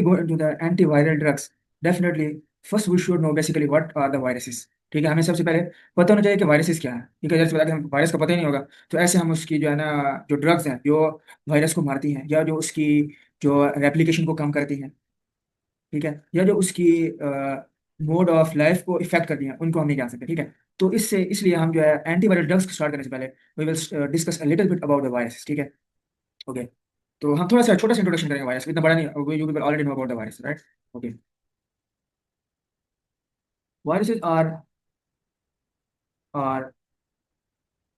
go into the antiviral drugs, definitely first we should know basically what are the viruses. ठीक है, हमें सबसे पहले पता होना चाहिए कि वायरसेस क्या है। ठीक है, जैसे बता कि हम वायरस का पता ही नहीं होगा, तो ऐसे हम उसकी जो है ना, जो ड्रग्स हैं जो वायरस को मारती हैं, या जो उसकी जो रेप्लिकेशन को कम करती हैं, ठीक है, या जो उसकी मोड ऑफ लाइफ को इफेक्ट करती हैं, उनको हम नहीं जान सकते। ठीक है, तो इसलिए हम जो है एंटीवायरल ड्रग्स स्टार्ट करने से पहले we will discuss a little bit about the virus. ठीक है, ओके। तो हम थोड़ा सा छोटा सा इंट्रोडक्शन करेंगे वायरस, इतना बड़ा नहीं, you people already know about the virus, right? Okay, viruses are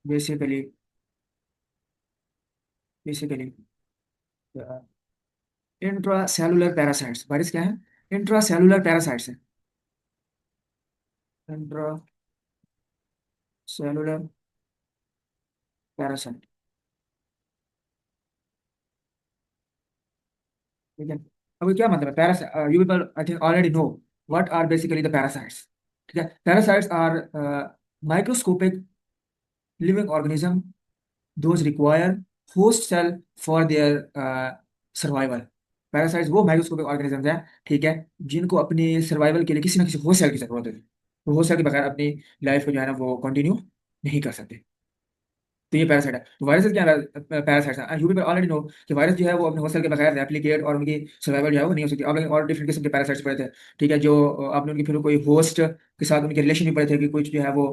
basically basically intracellular parasites. Virus क्या है? इंट्रासेलुलर पैरासाइट्स है। इंट्रासेलुलर पैरासाइट, ठीक है। अब ये क्या मतलब है parasite? You people I think already know what are basically the parasites. ठीक है, parasites are microscopic living organism those require host cell for their survival। Parasites वो माइक्रोस्कोपिक ऑर्गेनिजम्स हैं, ठीक है, जिनको अपनी सर्वाइवल के लिए किसी ना किसी होस्ट सेल की जरूरत होती है। तो होस्ट सेल के बगैर अपनी लाइफ को जो है ना वो कंटिन्यू नहीं कर सकते। तो ये पैरासाइट है। तो वायरस क्या है? पैरासाइट्स हैं। यू पीपल ऑलरेडी नो कि वायरस जो है वो अपने होस्ट सेल के बगैर रेप्लिकेट और उनकी सर्वाइवल जो है वो नहीं हो सकती। आप लोग और डिफरेंट किस्म के पैरासाइट्स पढ़े थे, ठीक है, जो आपने उनकी फिर कोई होस्ट के साथ उनके रिलेशन भी पढ़े थे कि कुछ जो है वो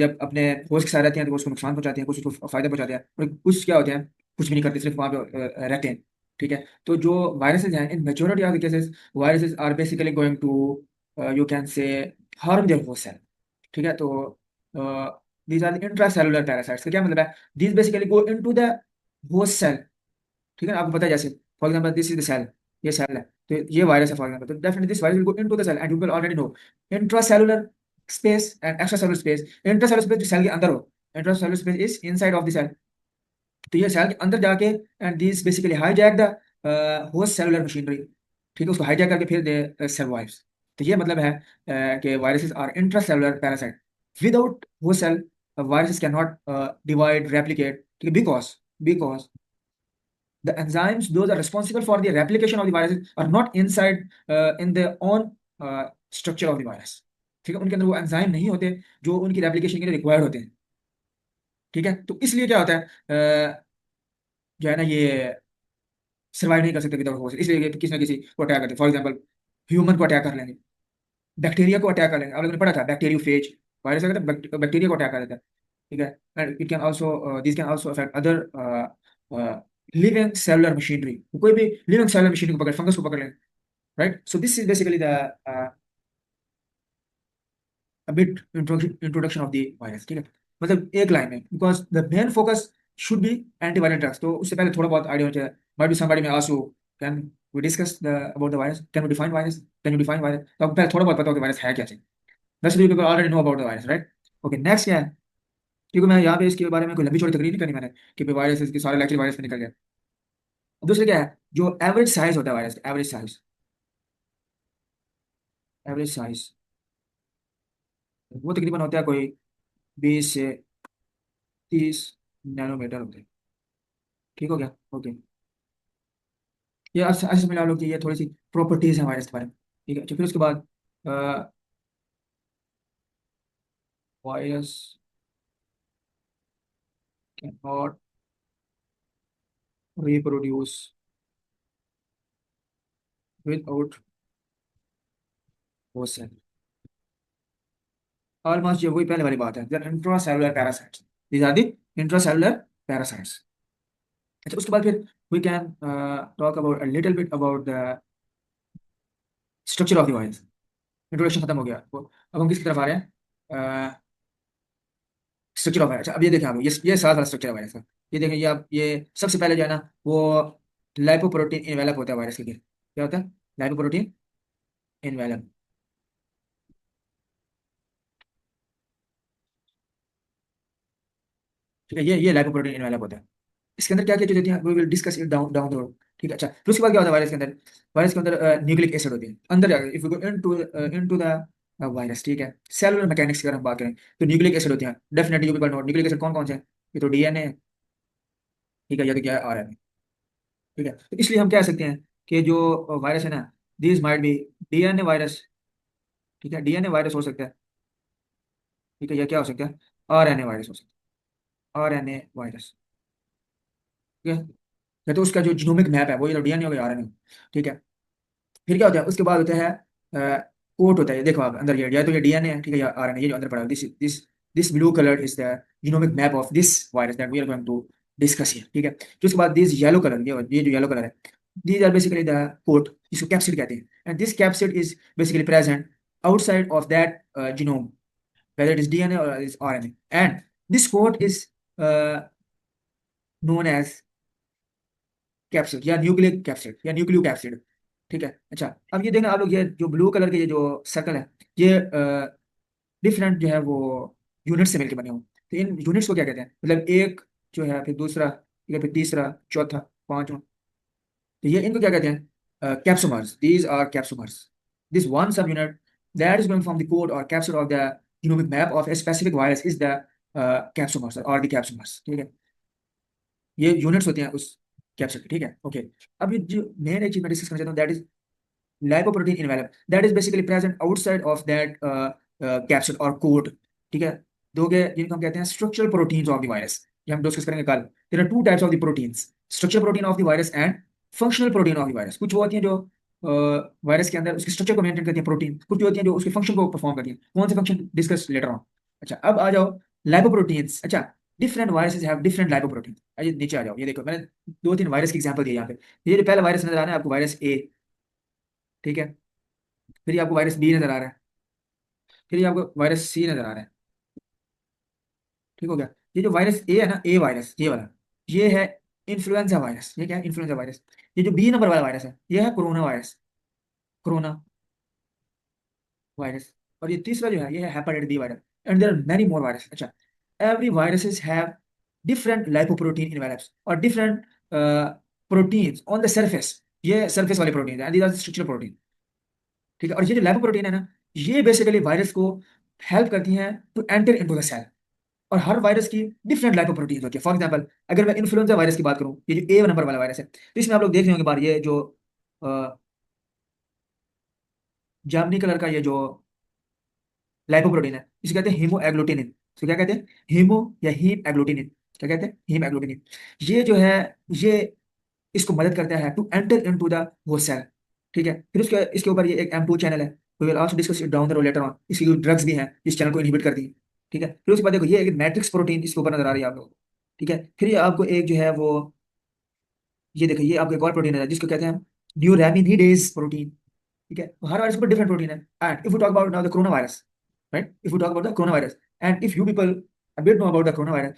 जब अपने होस्ट के साथ रहते हैं तो वो उसको नुकसान पहुंचाते हैं, कुछ उसको फायदा पहुंचाते हैं, और कुछ क्या होते हैं, कुछ भी नहीं करते, सिर्फ वहाँ पे रहते हैं। ठीक है, तो जो वायरसेस हैं, in majority of the cases viruses are basically going to you can say harm their host cell. ठीक है, तो दीज आर इंट्रासेलुलर पैरासाइट्स का क्या मतलब है? These basically go into the host cell. ठीक है ना, आपको पता है, जैसे for example this is the cell, ये सेल है, तो ये वायरस है फॉर एग्जांपल, तो definitely this virus will go into the cell and you will already know intracellular space and extracellular space. Intracellular space जो सेल के अंदर हो, intracellular space is inside of the cell. तो ये cell के अंदर जाके and this basically hijack the host cellular machinery. ठीक है, उसको हाईजैक करके फिर दे सर्वाइव्स। तो ये मतलब है कि viruses are intracellular parasite. Without host cell viruses cannot divide, replicate, because the enzymes those are responsible for the replication of the viruses are not inside in their own structure of the virus। ठीक है, उनके अंदर वो enzyme नहीं होते जो उनकी replication के लिए रिक्वायर्ड होते हैं। ठीक है, तो इसलिए क्या होता है, जो है ना, ये सर्वाइव नहीं कर सकते विदाउट होस्ट, इसलिए ये किसी ना किसी को अटैक करते हैं। फॉर एग्जाम्पल ह्यूमन को अटैक कर लेंगे, बैक्टीरिया को अटैक कर लेंगे। आप लोगों ने पढ़ा था बैक्टीरियोफेज, वायरस अगर बैक्टीरिया को अटैक कर देता है। ठीक है, and it can also this can also affect other living cellular machinery. कोई भी लिविंग सेलुलर मशीनरी को पकड़, फंगस को पकड़ लें, right? So this is basically the bit introduction of the virus. ठीक है, मतलब एक लाइन में, because the main focus should be antiviral drugs. तो उससे पहले थोड़ा बहुत आइडिया होना चाहिए। Might be somebody may ask you, can we discuss the about the virus, can we define virus, can you define virus? तो आपको पहले थोड़ा बहुत पता हो कि वायरस है क्या चीज। वैसे भी people already know about the virus, right? Okay, next क्या है? क्योंकि मैं यहाँ पे इसके बारे में कोई लंबी चौड़ी तकरीर नहीं करनी मैंने कि वायरस इसके सारे लेक्चर वायरस में निकल गया। दूसरा क्या है, जो एवरेज साइज होता है वायरस, एवरेज साइज वो तकरीबन होता है कोई 20 से 30 नैनोमीटर होते हैं। ठीक हो गया? ओके, ये अच्छे अच्छे समझ लो कि ये थोड़ी सी प्रॉपर्टीज है वायरस के बारे में। ठीक है, तो फिर उसके बाद virus can not reproduce without host cell. Almost ये वही पहले वाली बात है, intracellular parasites, these are the intracellular parasites. अच्छा, उसके बाद फिर we can talk about a little bit about the structure of the virus. Introduction खत्म हो गया, तो अब हम किसकी तरफ आ रहे हैं? Structure of virus. अब ये देखें आप, ये सारा सारा स्ट्रक्चर है वायरस का। ये देखें, ये आप, ये सबसे पहले जो है ना वो लाइपोप्रोटीन इन्वेलप होता है वायरस के लिए। क्या होता है? Lipoprotein envelope. ठीक है, ये लाइपोप्रोटीन इन्वेलप होता है। इसके अंदर क्या क्या चीज़ होती है, we will discuss it down down the road. ठीक है, अच्छा, फिर उसके बाद क्या होता है वायरस के अंदर? वायरस के अंदर न्यूक्लिक एसिड होती है अंदर जाकर। If you go into the virus, ठीक है, सेलुलर मैकेनिक्स की अगर हम बात करें तो न्यूक्लिक एसिड होती है। Definitely you people know nucleic acid कौन कौन से हैं? ये तो डीएनए है, ठीक है, या तो क्या है, आरएनए। ठीक है, तो इसलिए हम कह सकते हैं कि जो वायरस है ना, this might be DNA virus, ठीक है, डीएनए वायरस हो सकता है, ठीक है, या क्या हो सकता है, आरएनए वायरस हो सकता है, आरएनए वायरस, ठीक है, या तो उसका जो जीनोमिक मैप है वो ये तो डीएनए हो गया, आरएनए, ठीक है। फिर क्या होता है, उसके बाद होता है कोट होता है, ये देखो आप अंदर, ये या तो ये डीएनए है, ठीक है, या आरएनए, ये जो अंदर पड़ा है, this this this blue colour is the genomic map of this virus that we are going to discuss here, ठीक है। फिर उसके बाद दिस येलो कलर, ये जो येलो कलर है, these are basically the coat, जिसको कैप्सिड कहते हैं, and this capsid is basically present outside of that genome, whether it is DNA or it is RNA, and this coat is uh, known as capsid या nucleic capsid या nucleo capsid, ठीक है। अच्छा, अब ये देखना आप लोग, ये जो ब्लू कलर के ये जो सर्कल है, ये डिफरेंट जो है वो यूनिट से मिलकर बने हो, तो इन यूनिट्स को क्या कहते हैं, मतलब एक जो है, फिर दूसरा, ठीक है, फिर तीसरा, चौथा, पांचवा, तो ये इनको क्या कहते हैं, capsomers, these are capsomers, this one sub unit that is going from the code और capsid of the genomic map of a specific virus is the capsomers और द कैप्सोमर्स, ठीक है। ये यूनिट्स होते हैं उस कैप्सिड के, ठीक है, ओके। अब ये जो मेन एक चीज मैं डिस्कस करना चाहता हूँ, that is lipoprotein envelope, that is basically present outside of that capsid or coat, ठीक है। दो के जिनको हम कहते हैं structural proteins of the virus, ये हम डिस्कस करेंगे कल। There are two types of the proteins, structural protein of the virus and functional protein of the virus. कुछ वो होती हैं जो वायरस के अंदर उसके स्ट्रक्चर को मेंटेन करती है प्रोटीन, कुछ जो होती हैं जो उसके फंक्शन को परफॉर्म करती हैं, कौन से फंक्शन डिस्कस लेटर ऑन। अच्छा, अब आ जाओ लाइपोप्रोटीन्स। अच्छा, different viruses have different lipoprotein. अरे नीचे आ जाओ, ये देखो मैंने दो तीन वायरस की एग्जांपल दिए यहाँ पे। ये जो पहला वायरस नजर आ रहा है आपको, वायरस ए, ठीक है, फिर ये आपको वायरस बी नजर आ रहा है, फिर ये आपको वायरस सी नजर आ रहा है, ठीक हो गया। ये जो वायरस ए है ना, ए वायरस, ये वाला, ये है इन्फ्लुएंजा वायरस। ये क्या है, इन्फ्लुएंजा वायरस। ये जो बी नंबर वाला वायरस है, ये है कोरोना वायरस, कोरोना वायरस। और ये तीसरा जो है, ये है hepatitis B virus, and there are many more virus. अच्छा, every viruses have different lipoprotein envelopes और different proteins on the surface, ये सरफेस वाले प्रोटीन है, दीज आर स्ट्रक्चरल प्रोटीन, ठीक है। और ये जो लाइपोप्रोटीन है ना, ये बेसिकली वायरस को हेल्प करती हैं to enter into the cell. और हर वायरस की डिफरेंट लाइपोप्रोटीन होती है। फॉर एग्जांपल, अगर मैं इन्फ्लुएंजा वायरस की बात करूं, ये जो ए नंबर वाला वायरस है, तो इसमें आप लोग देख रहे होंगे बार, ये जो जामनी कलर का ये जो लाइपोप्रोटीन है, इसे कहते हैं हीमोएग्लूटिनिन। तो क्या कहते हैं, हीमो या हीम एग्लूटिनिन, क्या कहते हैं, हीम एग्लूटिनिन। ये जो है, ये इसको मदद करता है टू एंटर इनटू द वो सेल, ठीक है। फिर उसके इसके ऊपर ये एक M2 चैनल है, we will also discuss it down the road later on. इसकी ड्रग्स भी हैं इस चैनल को इनहिबिट करती हैं, ठीक है। फिर उसके बाद देखो, ये एक मैट्रिक्स प्रोटीन इसके ऊपर नजर आ रही है आप लोगों को, ठीक है। फिर ये आपको एक जो है वो, ये देखो, ये आपको एक और प्रोटीन है जिसको कहते हैं न्यूरैमिनिडेज प्रोटीन, ठीक है। तो हर वायरस के ऊपर डिफरेंट प्रोटीन है। And if you talk about now the corona virus, right, if you talk about the corona virus, and if you people a bit no about the corona virus,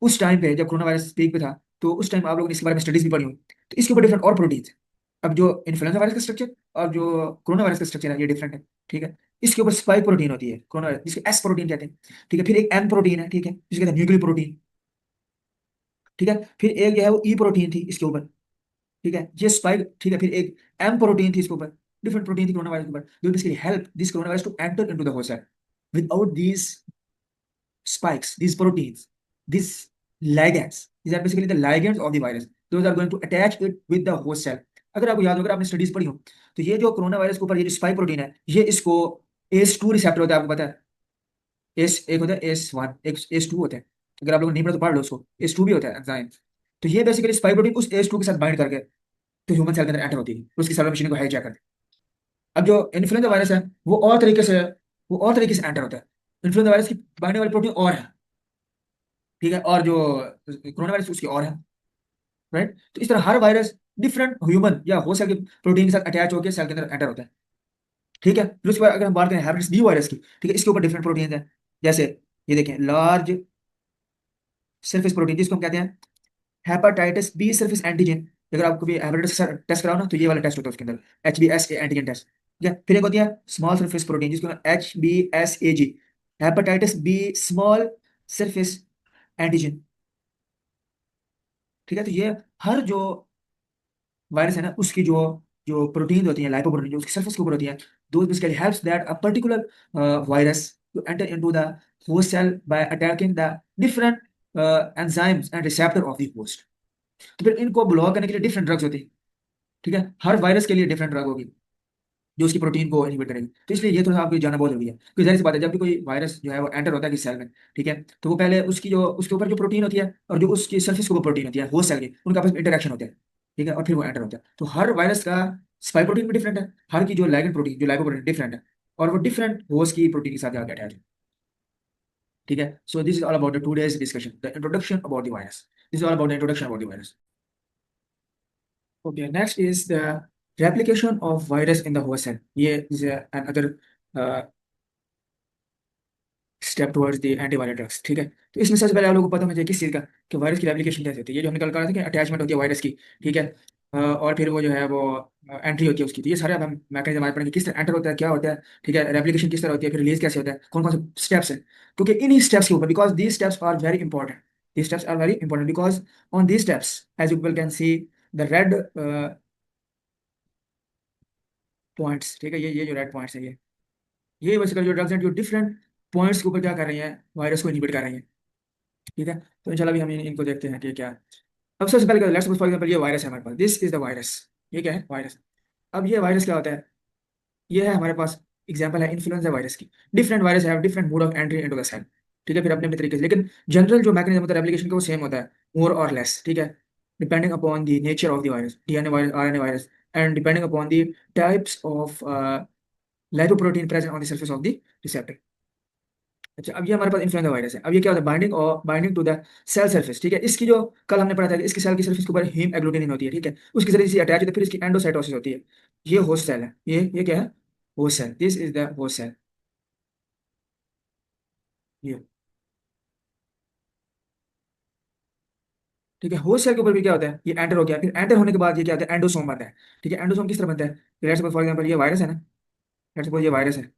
उस time पे जब corona virus peak पे था, तो उस time आप लोगों ने इसके बारे में स्टडीज भी पढ़ी हुई, तो इसके ऊपर डिफरेंट और प्रोटीन है। अब जो इन्फ्लुएंजा वायरस का स्ट्रक्चर और जो कोरोना वायरस का स्ट्रक्चर है, ये डिफरेंट है, ठीक है। इसके ऊपर स्पाइक प्रोटीन होती है कोरोना वायरस, जिसको एस प्रोटीन कहते हैं, ठीक है। फिर एक एन प्रोटीन है, ठीक है, जिसको कहते हैं न्यूक्लियो प्रोटीन, ठीक है। फिर एक जो है वो ई प्रोटीन थी इसके ऊपर, ठीक है, ये स्पाइक, ठीक है। फिर एक एम प्रोटीन थी इसके ऊपर, डिफरेंट प्रोटीन थी कोरोना वायरस के ऊपर, जो basically help this corona virus to enter into the host cell. Without these spikes, these proteins, these ligands, these are basically the ligands of the virus. Those are going to attach it with the host cell. अगर आपको याद हो, अगर आपने studies पढ़ी हो, तो ये जो कोरोना वायरस के ऊपर ये जो स्पाइक प्रोटीन है, ये इसको एस टू रिसेप्टर होता है, आपको पता है। एस एक होता है, एस 1, एक एस 2 होता है। अगर आप लोगों ने नहीं पढ़ा तो पढ़ लो उसको, एस 2 भी होता है एंजाइम। तो ये बेसिकली स्पाइक प्रोटीन उस एस 2 के साथ बाइंड करके तो ह्यूमन सेल के अंदर एंटर होती है, तो उसकी सेलुलर मशीन को हाईजैक करती है। अब जो इन्फ्लुएंजा वायरस है, वो और तरीके से एंटर होता है। इन्फ्लुएंजा वायरस की बाइंडिंग वाली प्रोटीन और है, ठीक है, और जो कोरोना वायरस उसकी और है, राइट। तो इस तरह हर वायरस डिफरेंट ह्यूमन या हो सके प्रोटीन के साथ अटैच होकर सेल के अंदर एंटर होता है, ठीक है। फिर उसके बाद अगर हम बात करें हेपेटाइटिस बी वायरस की, ठीक है, इसके ऊपर डिफरेंट प्रोटीन है, जैसे ये देखें, लार्ज सरफेस प्रोटीन, जिसको हम कहते हैं हेपेटाइटिस बी सरफेस एंटीजन। अगर आपको भी हेपेटाइटिस टेस्ट कराओ ना, तो ये वाला टेस्ट होता है उसके अंदर, HBsA एंटीजन टेस्ट, ठीक है। फिर एक होती है स्मॉल सरफेस प्रोटीन, जिसको HBsAg, hepatitis B small surface antigen, ठीक है। तो ये हर जो वायरस है ना, उसकी जो जो प्रोटीन होती है, लाइपोप्रोटीन, जो उसकी सरफेस के ऊपर होती है, दो basically helps that a particular virus to enter into the host cell by attacking the different enzymes and receptor of the host. तो फिर इनको ब्लॉक करने के लिए डिफरेंट ड्रग्स होती है, ठीक है। हर वायरस के लिए डिफरेंट ड्रग होगी। जो उसकी प्रोटीन को इनहिबिट करेगी। तो इसलिए ये थोड़ा आपको जानना बहुत जरूरी है, क्योंकि जाहिर सी बात है, जब भी कोई वायरस जो है वो एंटर होता है किसी सेल में, ठीक है, तो वो पहले उसकी जो उसके ऊपर जो प्रोटीन होती है और जो उसकी सरफेस के ऊपर प्रोटीन होती है वो सेल की उनका आपस में इंटरेक्शन होता है, ठीक है, और फिर वो एंटर होता है। तो हर वायरस का स्पाइक प्रोटीन भी डिफरेंट है, हर की जो लाइगेंड प्रोटीन जो लाइकोप्रोटीन डिफरेंट है, और वो डिफरेंट होस्ट की प्रोटीन के साथ जाकर अटैच है, ठीक है। सो this is all about the two days discussion, the introduction about the virus. This is all about the introduction about the virus. Okay, next is the replication of virus in the host cell. ये is another step towards the antiviral drugs, ठीक है। तो इसमें सबसे पहले आप लोगों को पता होना चाहिए किस चीज़ का, कि वायरस की रेप्लिकेशन कैसे होती है। ये जो हमने कल कहा था कि अटैचमेंट होती है वायरस की, ठीक है, और फिर वो जो है वो एंट्री होती है उसकी। तो ये सारे अब हम मैकेनिज्म हमारे पढ़ेंगे, किस तरह एंटर होता है, क्या होता है, ठीक है, रेप्लिकेशन किस तरह होती है, फिर रिलीज कैसे होता है, कौन कौन से स्टेप्स हैं। क्योंकि इन्हीं स्टेप्स के ऊपर, because these steps are very important, these steps are very important because on these steps, as you people can see, the red points, ठीक है, ये जो रेड पॉइंट्स है, ये बेसिकली जो ड्रग्स हैं जो डिफरेंट पॉइंट्स के ऊपर क्या कर रही हैं, वायरस को इनहिबिट कर रही हैं, ठीक है। तो इंशाल्लाह भी हम इनको देखते हैं कि क्या है। अब सबसे पहले लेट्स सपोज फॉर एग्जांपल ये वायरस है हमारे पास, दिस इज द वायरस, ये क्या है, वायरस। अब ये वायरस क्या होता है, ये है हमारे पास एग्जांपल है इन्फ्लुएंजा वायरस की। Different virus have different mode of entry into the cell, ठीक है, फिर अपने अपने तरीके से, लेकिन जनरल जो मैकेनिज्म होता है एप्लीकेशन का वो सेम होता है, मोर और लेस, ठीक है, depending upon the nature of the virus, DNA virus, RNA virus, and depending upon the types of lipoprotein present on the surface of the receptor. अच्छा, अब ये हमारे पास इन्फ्लुएंजा वायरस है। अब ये क्या होता है, बाइंडिंग और binding to the cell surface, ठीक है। इसकी जो कल हमने पढ़ा था कि इसकी सेल की सरफेस के ऊपर हीम एग्लूटिनिन होती है, ठीक है, उसके जरिए से अटैच होती है, फिर इसकी एंडोसाइटोसिस होती है। ये होस्ट सेल है, ये क्या है, host cell, this is the host cell, ये, ठीक है। होस्ट सेल के ऊपर भी क्या होता है, ये एंटर हो गया, फिर एंटर होने के बाद ये क्या होता है, एंडोसोम बनता है, ठीक है। एंडोसोम किस तरह बनता है, लेट्स सपोज फॉर एग्जांपल ये वायरस है ना, लेट्स सपोज ये वायरस है,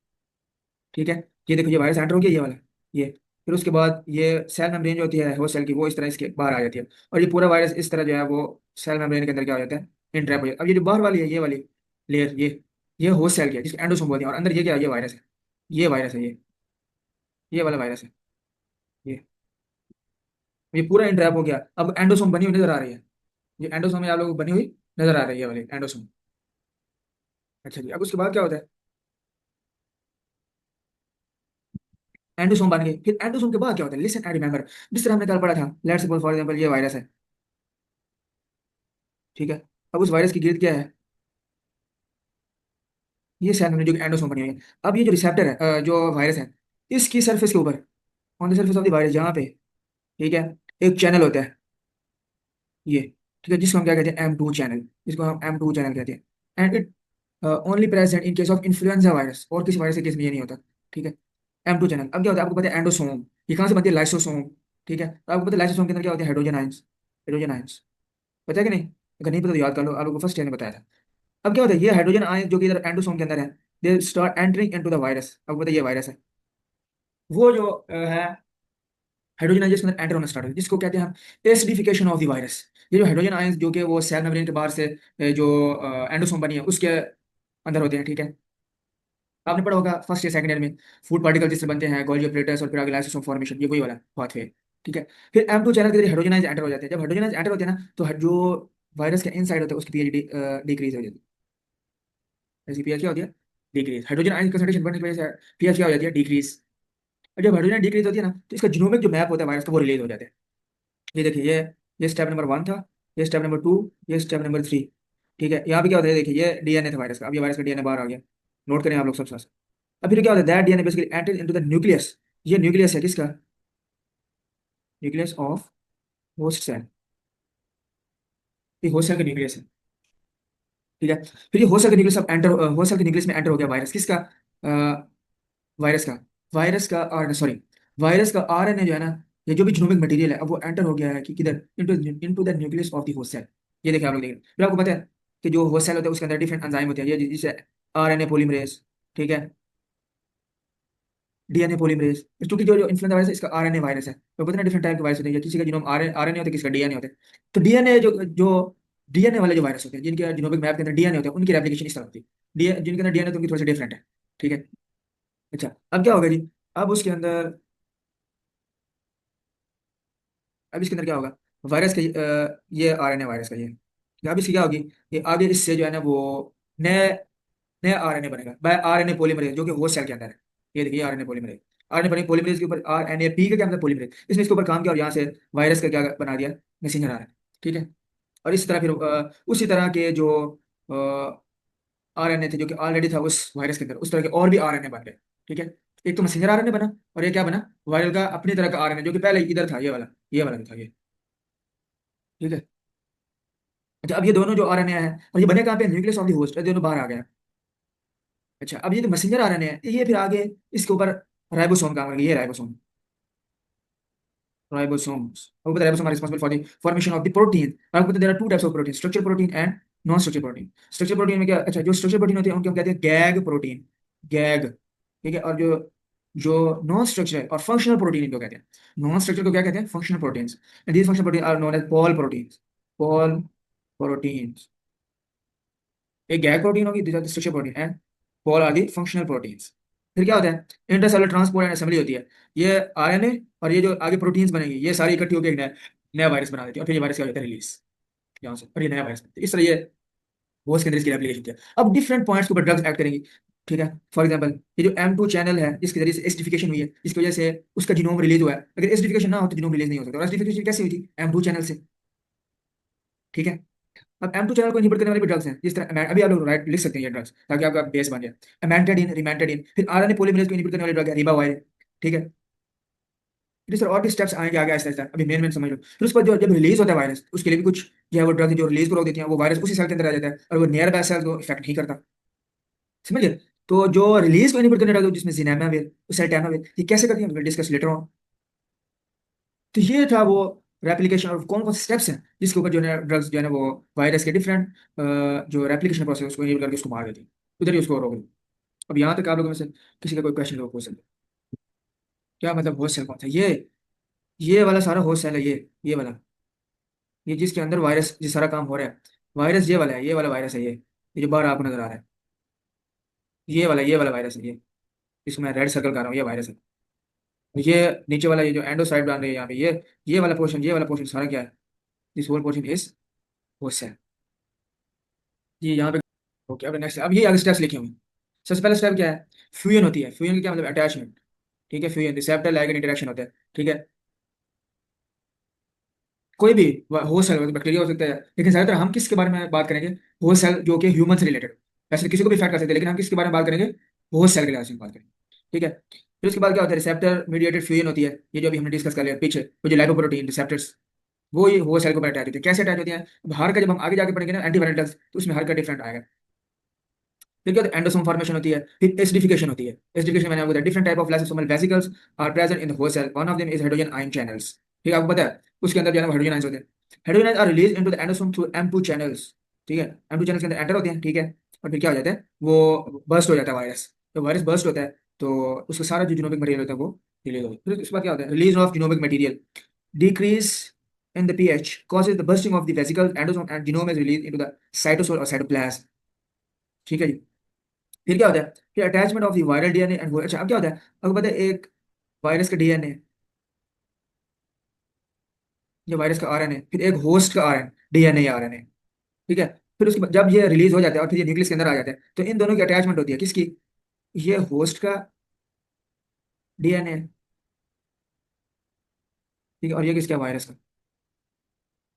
ठीक है, ये देखो ये वायरस एंटर हो गया, ये वाला, ये, फिर उसके बाद ये सेल मेम्ब्रेन जो होती है होस्ट सेल की, वो इस तरह इसके बाहर आ जाती है, और ये पूरा वायरस इस तरह जो है वो सेल मेम्ब्रेन के अंदर क्या हो जाता है, इंट्रैप हो जाता है। अब ये जो बाहर वाली है, ये वाली लेयर, ये होस्ट सेल की है जिसको एंडोसोम बोलते हैं, और अंदर ये क्या है, ये वायरस है, ये वायरस है, ये वाला वायरस है, ये पूरा इंट्रैप हो गया। अब एंडोसोम बनी हुई नजर आ रही है, ये एंडोसोम में आप लोगों को बनी हुई नजर आ रही है, वाली एंडोसोम। अच्छा जी, अब उसके बाद क्या होता है, एंडोसोम बन गई, फिर एंडोसोम के बाद क्या होता है, लिसन एंड रिमेंबर, जिस तरह हमने कल पढ़ा था, लेट्स सपोज फॉर एग्जांपल ये वायरस है, ठीक है। अब उस वायरस की गिरद क्या है, ये सेल मेम्ब्रेन जो कि एंडोसोम बनी हुई है। अब ये जो रिसेप्टर है, जो वायरस है, इसकी सरफेस के ऊपर, on the surface of the virus, यहाँ पे, ठीक है, एक चैनल होता है, ये, ठीक है, जिसको हम क्या कहते हैं, M2 चैनल, जिसको हम M2 चैनल कहते हैं, and it only present in case of influenza virus, और किसी वायरस के केस में ये नहीं होता, ठीक है। M2 चैनल, अब क्या होता है, आपको पता है एंडोसोम, ये कहाँ से बनती है, लाइसोसोम, ठीक है। तो आपको पता है लाइसोसोम के अंदर क्या होते हैं, हाइड्रोजन आयंस, हाइड्रोजन आयंस, पता है कि नहीं, अगर नहीं पता तो याद कर लो, आप लोगों को फर्स्ट ईयर ने बताया था। अब क्या होता है, ये हाइड्रोजन आयन जो कि इधर एंडोसोम के अंदर है, they start entering into the virus. अब पता है ये वायरस है, वो जो है हाइड्रोजन आयन जिसके अंदर एंटर होना स्टार्ट हो, जिसको कहते हैं हम एसिडिफिकेशन ऑफ द वायरस। ये जो हाइड्रोजन आयन जो कि वो सेल मेम्ब्रेन के बाहर से जो एंडोसोम बनी है उसके अंदर होते हैं, ठीक है। आपने पढ़ा होगा फर्स्ट या सेकंड ईयर में, फूड पार्टिकल जिससे बनते हैं, गोल्गी ऑपरेटर्स, और फिर आगे लाइसोसोम फॉर्मेशन, ये वही वाला पाथवे, ठीक है। फिर M2 चैनल के जरिए हाइड्रोजन आयन एंटर हो जाते हैं। जब हाइड्रोजन आयन एंटर होते हैं ना, तो जो वायरस के इनसाइड होता है उसकी पीएच डिक्रीज हो जाती है, इसकी पीएच क्या होती है, डिक्रीज, हाइड्रोजन आयन कंसंट्रेशन बढ़ने की वजह से पीएच क्या हो जाती है, डिक्रीज। और जब हाइड्रोजन डिक्रीज होती है ना, तो इसका जीनोमिक जो मैप होता है वायरस का वो रिलीज हो जाता है। ये देखिए, ये स्टेप नंबर 1 था, ये स्टेप नंबर 2, ये स्टेप नंबर 3, ठीक है। यहाँ पे क्या होता है, देखिए ये डीएनए था वायरस का, अब ये वायरस का डीएनए बाहर आ गया, नोट करें आप लोग सब साथ। अब फिर क्या होता है, that DNA basically enter into the nucleus, ये न्यूक्लियस है किसका, न्यूक्लियस ऑफ होस्ट सेल, ये होस्ट सेल का न्यूक्लियस है, ठीक है। फिर ये होस्ट सेल का न्यूक्लियस अब एंटर, होस्ट सेल के न्यूक्लियस में एंटर हो गया वायरस किसका, वायरस का, वायरस का आर सॉरी वायरस का आरएनए जो है ना, ये जो भी जीनोमिक मटेरियल है, अब वो एंटर हो गया है कि किधर, into into the nucleus of the host cell. ये देखिए आप लोग देखिए, फिर आपको पता है कि जो होस्ट सेल होता है उसके अंदर डिफरेंट एंजाइम होते हैं, ये जैसे आरएनए पॉलीमरेज, ठीक है, डीएनए पॉलीमरेज। क्योंकि जो इन्फ्लुएंजा वायरस है इसका आरएनए वायरस है, तो पता है डिफरेंट टाइप के वायरस होते हैं, किसी का जीनोम आरएनए होता है, किसी का डीएनए होता है। तो डीएनए जो जो डीएनए वाले जो वायरस होते हैं, जिनके जीनोमिक मैप के अंदर डीएनए होते हैं, उनकी रेप्लिकेशन इस तरह होती है, जिनके अंदर डीएनए तो उनकी थोड़ी सी डिफरेंट है, ठीक है। अच्छा, अब क्या होगा जी, अब उसके अंदर, अब इसके अंदर क्या होगा, वायरस का ये आरएनए वायरस का ये, अब इसकी क्या होगी, ये आगे इससे जो है ना वो नए नया आरएनए बनेगा बाय आरएनए पॉलीमरेज, जो कि होस्ट सेल के अंदर है। ये देखिए आरएनए पॉलीमरेज, आरएनए पॉलीमरेज के ऊपर आरएनए पी का क्या मतलब पॉलीमरेज, इसने इसके ऊपर काम किया और यहाँ से वायरस का क्या बना दिया, मैसेंजर आरएनए। ठीक है। और इसी तरह फिर उसी तरह के जो आरएनए थे जो कि ऑलरेडी था उस वायरस के अंदर, उस तरह के और भी आरएनए बन गए। ठीक है। एक तो मैसेंजर आरएनए बना, और ये क्या बना, वायरल का अपनी तरह का आरएनए, जो कि पहले इधर था, ये वाला जो था ये। ठीक है। अच्छा, अब ये दोनों जो आरएनए है, और ये बने कहाँ पे, न्यूक्लियस ऑफ द होस्ट, ये दोनों बाहर आ गए। अच्छा, अब ये जो मैसेंजर आरएनए है ये फिर आगे इसके ऊपर राइबोसोम काम करेंगे, ये राइबोसोम, ribosomes. आपको पता है ribosome are responsible for the formation of the protein. आपको पता है there are two types of protein, structure protein and non structure protein. Structure protein में क्या, अच्छा जो स्ट्रक्चर प्रोटीन होते हैं उनको हम कहते हैं गैग प्रोटीन, गैग। ठीक है। और जो जो नॉन स्ट्रक्चर और फंक्शनल प्रोटीन इनको कहते हैं। नॉन स्ट्रक्चर को क्या कहते हैं, functional proteins, and these functional protein are known as pol proteins, pol proteins. एक गैग प्रोटीन होगी, दूसरा structure protein, and pol are the functional proteins. फिर क्या होता है, इंटरसेलुलर ट्रांसपोर्ट एंड असेंबली होती है। ये आरएनए और ये जो आगे प्रोटीन्स बनेंगी, ये सारी इकट्ठी होकर एक नया नया वायरस बना देती है, और फिर ये वायरस क्या होता है, रिलीज यहाँ से, और ये नया वायरस बनता है। इस तरह ये होस्ट के अंदर इसकी एप्लीकेशन होती है। अब डिफरेंट पॉइंट्स के ऊपर ड्रग्स एक्ट करेंगी। ठीक है। फॉर एग्जाम्पल ये जो M2 चैनल है, जिसके जरिए से एसिडिफिकेशन हुई है, जिसकी वजह से उसका जीनोम रिलीज हुआ है। अगर एसिडिफिकेशन ना हो तो जीनोम रिलीज नहीं हो सकता। और एसिडिफिकेशन कैसे हुई थी, M2 चैनल से। ठीक है। अब M2 चैनल को इनहिबिट करने वाले भी ड्रग्स हैं, जिस तरह अभी आप लोग राइट लिख सकते हैं ये ड्रग्स, ताकि आपका बेस बन जाए। अमेंटाडिन, रिमेंटाडिन। फिर आरएनए पॉलीमरेज को इनहिबिट करने वाले ड्रग है रिबावायरिन। ठीक है। फिर इस तरह और भी स्टेप्स आएंगे आगे आहिस्ता आहिस्ता, अभी मेन मेन समझ लो। फिर उसके बाद जो जब रिलीज होता है वायरस, उसके लिए भी कुछ जो है वो ड्रग जो रिलीज को रोक देती हैं, वो वायरस उसी सेल के अंदर आ जाता है, और वो नियर बाय सेल को इफेक्ट नहीं करता। समझ गए। तो जो रिलीज को इनहिबिट करने ड्रग जिसमें जिनेमाविर, सेल्टेनाविर, ये कैसे करती है, विल डिस्कस लेटर ऑन। तो ये था वो रेप्लिकेशन, और कौन कौन से स्टेप्स हैं जिसके ऊपर जो है ड्रग्स जो है ना वो वायरस के डिफरेंट जो रेप्लिकेशन प्रोसेस उसको इनहिबिट करके उसको मार देती है, उधर ही उसको रोक देती है। अब यहाँ तक आप लोगों में से किसी का कोई क्वेश्चन हो, पूछ सकते हैं। क्या मतलब होस्ट सेल कौन सा, ये वाला सारा होस्ट सेल है, ये वाला, ये जिसके अंदर वायरस जिस सारा काम हो रहा है, वायरस ये वाला है, ये वाला वायरस है ये जो बाहर आपको नजर आ रहा है, ये वाला वायरस है ये, इसको मैं रेड सर्कल कर रहा हूँ, ये वायरस है। ये नीचे वाला ये जो एंडोसाइड बन रही है यहाँ पे, ये वाला पोर्शन सारा क्या है, this whole portion is host cell. ये यहाँ पे। ओके, अब नेक्स्ट, अब ये आगे स्टेप्स लिखे हुए हैं। सबसे पहला स्टेप क्या है, फ्यूजन होती है। फ्यूजन का क्या मतलब, अटैचमेंट। ठीक है। फ्यूजन रिसेप्टर लाइगैंड इंटरेक्शन होता है। ठीक है। कोई भी होस्ट सेल, बैक्टीरिया हो सकता है, लेकिन ज्यादातर हम किसके बारे में बात करेंगे, होस्ट सेल जो कि ह्यूमन से रिलेटेड। वैसे किसी को भी इफेक्ट कर सकते हैं, लेकिन हम किसके बारे में बात करेंगे, होस्ट सेल के बारे में बात करेंगे। ठीक है। फिर उसके बाद क्या होता है, रिसेप्टर मीडिएटेड फ्यूजन होती है। ये जो अभी हमने डिस्कस कर लिया पीछे, वो जो लाइपोप्रोटीन रिसेप्टर्स, वो ये होस्ट सेल को अटैच होती है। कैसे अटैच होती है, हर का जब हम आगे जाके पढ़ेंगे ना एंटीवायरल ड्रग्स, तो उसमें हर का डिफरेंट आएगा। फिर क्या होता है, एंडोसोम फॉर्मेशन होती है। फिर एसिडिफिकेशन होती है। एसिडिफिकेशन मैंने आपको बताया, different type of lysosomal vesicles are present in the host cell, one of them is hydrogen ion channels. ठीक है, आपको पता है उसके अंदर जो है हाइड्रोजन आयंस होते हैं। Hydrogen ions are release into the endosome through M2 channels. ठीक है। M2 चैनल्स के अंदर एंटर होते हैं। ठीक है। और फिर क्या हो जाता है, वो बर्स्ट हो जाता है वायरस। तो वायरस बर्स्ट होता है, तो उसका सारा जो जीनोमिक मटेरियल होता है वो रिलीज होता है। फिर उसके बाद क्या होता है, release of genomic material, decrease in the pH causes the bursting of the vesicles, endosome and genome is released into the cytosol or cytoplasm। ठीक है जी। फिर क्या होता है, फिर attachment of the viral DNA and, अच्छा अब क्या होता है, आपको पता है एक वायरस का डीएनए, ये वायरस का आरएनए, फिर एक होस्ट का आरएनए, डीएनए या आरएनए। ठीक है। फिर उसके बाद जब ये रिलीज हो जाता है और फिर ये न्यूक्लियस के अंदर आ जाता है, तो इन दोनों की अटैचमेंट होती है, किसकी, ये होस्ट का डीएनए। ठीक है। और ये किसका, वायरस का।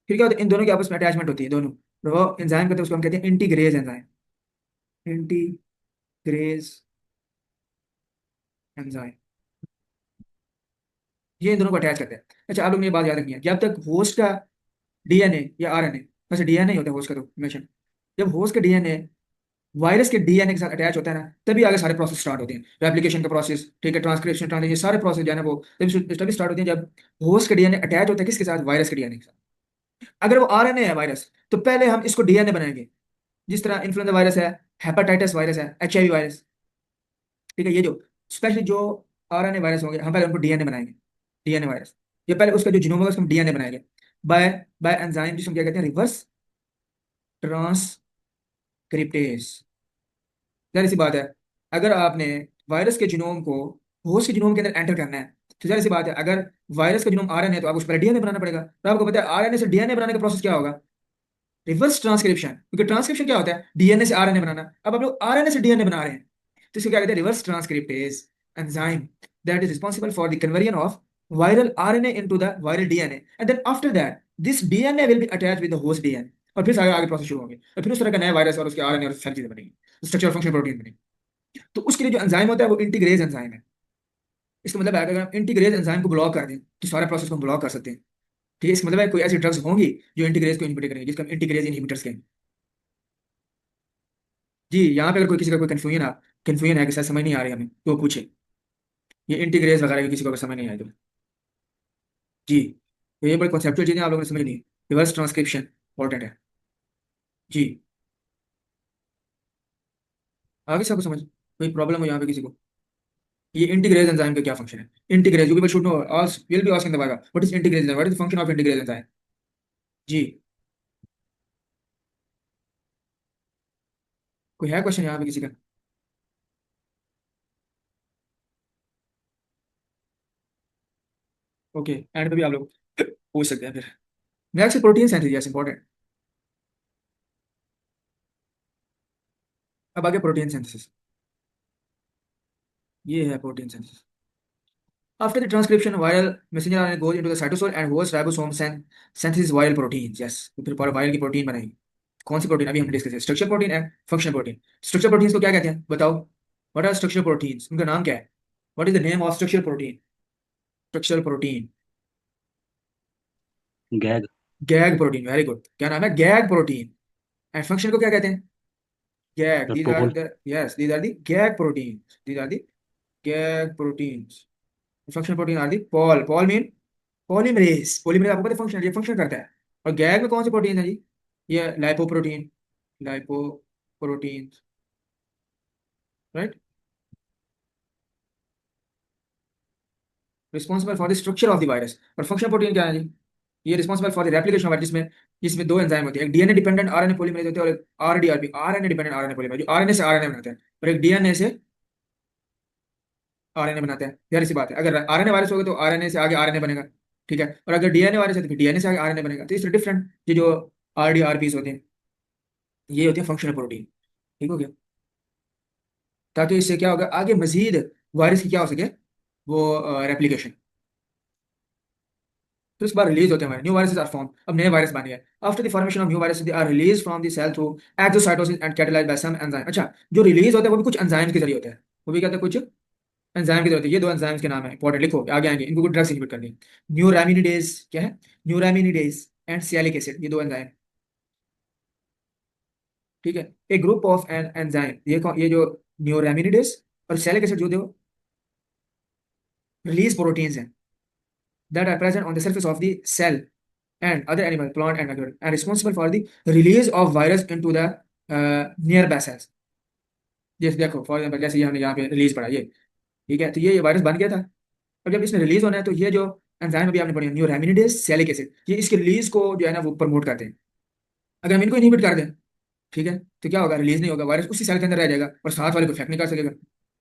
फिर क्या होता है, इन दोनों की आपस में अटैचमेंट होती है, दोनों। तो वो एंजाइम कहते हैं, उसको हम कहते हैं इंटीग्रेज एंजाइम, इंटीग्रेज एंजाइम। ये इन दोनों को अटैच करते हैं। अच्छा, आप लोग ने ये बात याद रखनी है, जब तक होस्ट का डीएनए या आरएनए, वैसे डीएनए ही होता है होस्ट का तो हमेशा, जब होस्ट का डीएनए वायरस के डीएनए के साथ अटैच होता है ना, तभी आगे सारे प्रोसेस स्टार्ट होते हैं, रेप्लिकेशन का प्रोसेस। ठीक है। ट्रांसक्रिप्शन, ट्रांसलेशन, सारे प्रोसेस जो है ना वो तभी स्टार्ट होते हैं जब होस्ट का डीएनए अटैच होता है किसके साथ, वायरस के डीएनए के साथ। अगर वो आरएनए है वायरस, तो पहले हम इसको डीएनए बनाएंगे, जिस तरह इन्फ्लुएंजा वायरस है, हेपेटाइटिस वायरस है, HIV वायरस। ठीक है। ये जो स्पेशली जो आरएनए वायरस होंगे, हम पहले उनको डीएनए बनाएंगे, डीएनए वायरस। ये पहले उसका जो जीनोम होगा उसको हम डीएनए बनाएंगे बाय बाय एंजाइम, जिसको क्या कहते हैं, रिवर्स ट्रांसक्रिप्टेज। जाहिर सी बात है, अगर आपने वायरस के जीनोम को होस्ट के जीनोम के अंदर एंटर करना है, तो जाहिर सी बात है, अगर वायरस का जीनोम आरएनए है तो आपको उस पर डीएनए बनाना पड़ेगा। तो आपको पता है आरएनए से डीएनए बनाने का प्रोसेस क्या होगा, रिवर्स ट्रांसक्रिप्शन, क्योंकि ट्रांसक्रिप्शन क्या होता है, डीएनए से आरएनए बनाना। अब आप लोग आरएनए से डीएनए बना रहे हैं, तो इसको क्या कहते हैं, reverse transcriptase enzyme that is responsible for the conversion of viral RNA into the viral DNA, and then after that this DNA will be attached with the host DNA, और फिर आगे आगे प्रोसेस शुरू होंगे, और फिर उस तरह का नया वायरस और उसके आरएनए और सारी चीजें बनेगी, स्ट्रक्चर फंक्शन प्रोटीन बनेगी। तो उसके लिए जो एंजाइम होता है वो इंटीग्रेज एंजाइम है। इसका मतलब है कि अगर हम इंटीग्रेज एंजाइम को ब्लॉक कर दें तो सारे प्रोसेस को हम ब्लॉक कर सकते हैं। ठीक है, इसका मतलब है कोई ऐसी ड्रग्स होंगी जो इंटीग्रेज को इनहिबिट करेंगे, जिसका हम इंटीग्रेज इनहिबिटर्स कहेंगे। जी, यहाँ पे अगर कोई किसी का कोई कंफ्यूजन है कि सर समझ नहीं आ रही हमें, तो वो पूछे, ये इंटीग्रेज वगैरह की किसी को अगर समझ नहीं आए तो। जी, तो ये बड़ी कॉन्सेप्चुअल चीजें आप लोगों ने समझ ली। रिवर्स ट्रांसक्रिप्शन इंपॉर्टेंट है। जी, आगे सबको समझ, कोई प्रॉब्लम हो यहाँ पे किसी को? ये इंटीग्रेज एंजाइम का क्या फंक्शन है? Integrase, you people should know, also will be asking the what is integrase enzyme, what is the function of integrase enzyme? जी, कोई है क्वेश्चन यहाँ पे किसी का? ओके, एंड पे भी आप लोग पूछ सकते हैं फिर। Next protein synthesis, important. अब आगे प्रोटीन सिंथेसिस, ये है protein synthesis. After the transcription, viral messenger RNA goes into the cytosol and host ribosome synthesis viral proteins. Yes, तो फिर पर viral की प्रोटीन बनेगी। कौन सी प्रोटीन अभी हमने डिस्कस किया? Structure protein and functional protein. Structure proteins को क्या कहते हैं बताओ? व्हाट आर स्ट्रक्चर प्रोटीन्स, उनका नाम क्या है? What is the name of structure protein? Structural protein, gag. Gag protein, very good, क्या नाम है? Gag protein. एंड फंक्शन को क्या कहते हैं? Gag, these are pol. The, yes, these are the gag proteins, these are the gag proteins. Functional protein are the pol, pol mean polymerase, polymerase आपको पता है फंक्शन, ये फंक्शन करता है। और गैग में कौन सी प्रोटीन है जी? ये lipoprotein, lipoprotein, right, responsible for the structure of the virus. और फंक्शनल प्रोटीन क्या है जी? ये responsible for the replication of, जिसमें जिसमें दो एंजाइम होते हैं, एक डीएनए डिपेंडेंट आरएनए पॉलीमरेज होते हैं और एक आरडीआरपी, आरएनए डिपेंडेंट आरएनए पॉलीमरेज, जो आरएनए से आरएनए बनाते हैं, और एक डीएनए से आरएनए बनाते हैं। यार इसी बात है, अगर आरएनए वायरस होगा तो आरएनए से आगे आरएनए बनेगा, ठीक है, और अगर डीएनए वायरस है तो फिर डीएनए से आगे आरएनए बनेगा। तो इससे डिफरेंट ये जो आरडीआरपीस होते हैं, ये होते हैं फंक्शनल प्रोटीन। ठीक हो गया? ताकि इससे क्या होगा, आगे मजीद वायरस की क्या हो सके, वो रेप्लिकेशन। तो इस बार रिलीज होते हैं हमारे न्यू वायरसेस आर फॉर्म, अब नए वायरस बन गए। After the formation of new virus they are release from the cell through exocytosis and catalysed by some enzyme. अच्छा, जो रिलीज होता है वो भी कुछ एंजाइम्स के जरिए होता है, वो भी कहते हैं कुछ एंजाइम की जरूरत है। ये दो एंजाइम्स के नाम है, इंपॉर्टेंट, लिखो आगे आएंगे, इनको कुछ ड्रग्स इनहिबिट करनी है। न्यूरामिनिडेज, क्या है? न्यूरामिनिडेज एंड सियालिक एसिड, ये दो एंजाइम। ठीक है, ए ग्रुप ऑफ एन एंजाइम, ये जो न्यूरामिनिडेज और सियालिक एसिड जो दो रिलीज प्रोटीन्स हैं that are present on the surface of the cell and other animal, plant and material, and responsible for the release of virus into the nearby cells। जैसे देखो for example, जैसे ये हमने यहाँ पे रिलीज पढ़ा ये, ठीक है, तो ये वायरस बन गया था। अब जब इसने रिलीज होना है तो ये जो एंजाइम अभी आपने पढ़ी, न्यूरामिनिडेज, सियालिक एसिड, ये इसके रिलीज को जो है ना वो प्रमोट करते हैं। अगर हम इनको इनहिबिट कर दें, ठीक है, तो क्या होगा, रिलीज नहीं होगा, वायरस उसी सेल के अंदर रह जाएगा और साथ वाले को इफेक्ट नहीं कर सकेगा।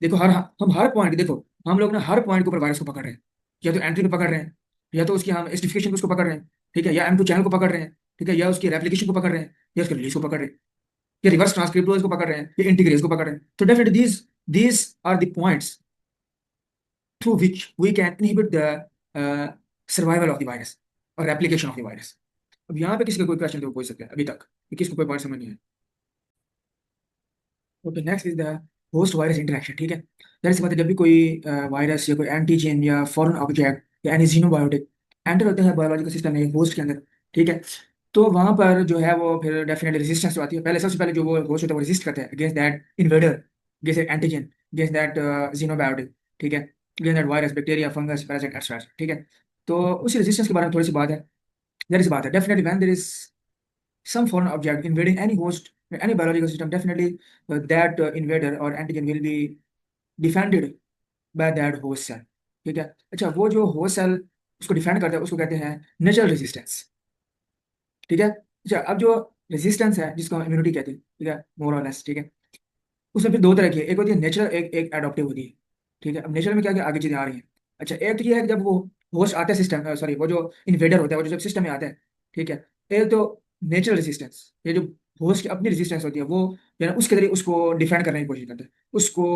देखो हम हर पॉइंट, देखो हम लोग ना हर पॉइंट के ऊपर वायरस को पकड़ रहे हैं, या तो एंट्री को पकड़ रहे हैं, या तो उसकी हम एस्टिफिकेशन को उसको पकड़ रहे हैं, ठीक है, या M2 चैनल को पकड़ रहे हैं, ठीक है, या उसकी रेप्लिकेशन को पकड़ रहे हैं, या उसके रिलीज को पकड़ रहे हैं, या रिवर्स ट्रांसक्रिप्टोज को पकड़ रहे हैं, या इंटीग्रेज को पकड़ रहे हैं। तो definitely these are the points through which we can inhibit the survival of the virus और रेप्लिकेशन ऑफ द वायरस। अब यहाँ पे किसी का कोई क्वेश्चन तो पूछ सकते हैं अभी तक कि किसको कोई पॉइंट समझ नहीं है? Okay, next is the host virus interaction. ठीक है, जाहिर सी बात है, जब भी कोई वायरस या कोई एंटीजन या फॉरेन ऑब्जेक्ट या एनी जीनोबायोटिक एंटर होते हैं बायोलॉजिकल सिस्टम में होस्ट के अंदर, ठीक है, तो वहां पर जो है वो फिर डेफिनेटली रेजिस्टेंस आती है। पहले सबसे पहले जो वो होस्ट होता है वो रेजिस्ट करता है against that invader, against antigen, against that xenobiotic, ठीक है, against that virus, bacteria, fungus, parasite etcetera. ठीक है, तो उस रेजिस्टेंस के बारे में थोड़ी सी बात है। जाहिर सी बात है, definitely when there is some foreign object invading any host, any biological system, definitely that invader or antigen will be defended by that host cell। ठीक है, अच्छा, वो जो होस्ट सेल उसको डिफेंड करता है उसको कहते हैं नेचुरल रेजिस्टेंस। ठीक है, अच्छा, अब जो रेजिस्टेंस है जिसको हम इम्यूनिटी कहते हैं, ठीक है, मोर और लेस, ठीक है, उसमें फिर दो तरह की है, एक होती है नेचुरल, एक एडॉप्टिव होती है। ठीक है, अब नेचुरल में क्या क्या आगे चीजें आ रही हैं। अच्छा, एक तो ये है कि जब वो होस्ट आता है सिस्टम, सॉरी, वो जो इन्वेडर होता है वो जो जब सिस्टम में आता है, ठीक है, एक तो नेचुरल रेजिस्टेंस, ये जो होस्ट की अपनी रेजिस्टेंस होती है वो जो है ना उसके जरिए उसको डिफेंड करने की कोशिश करते हैं, उसको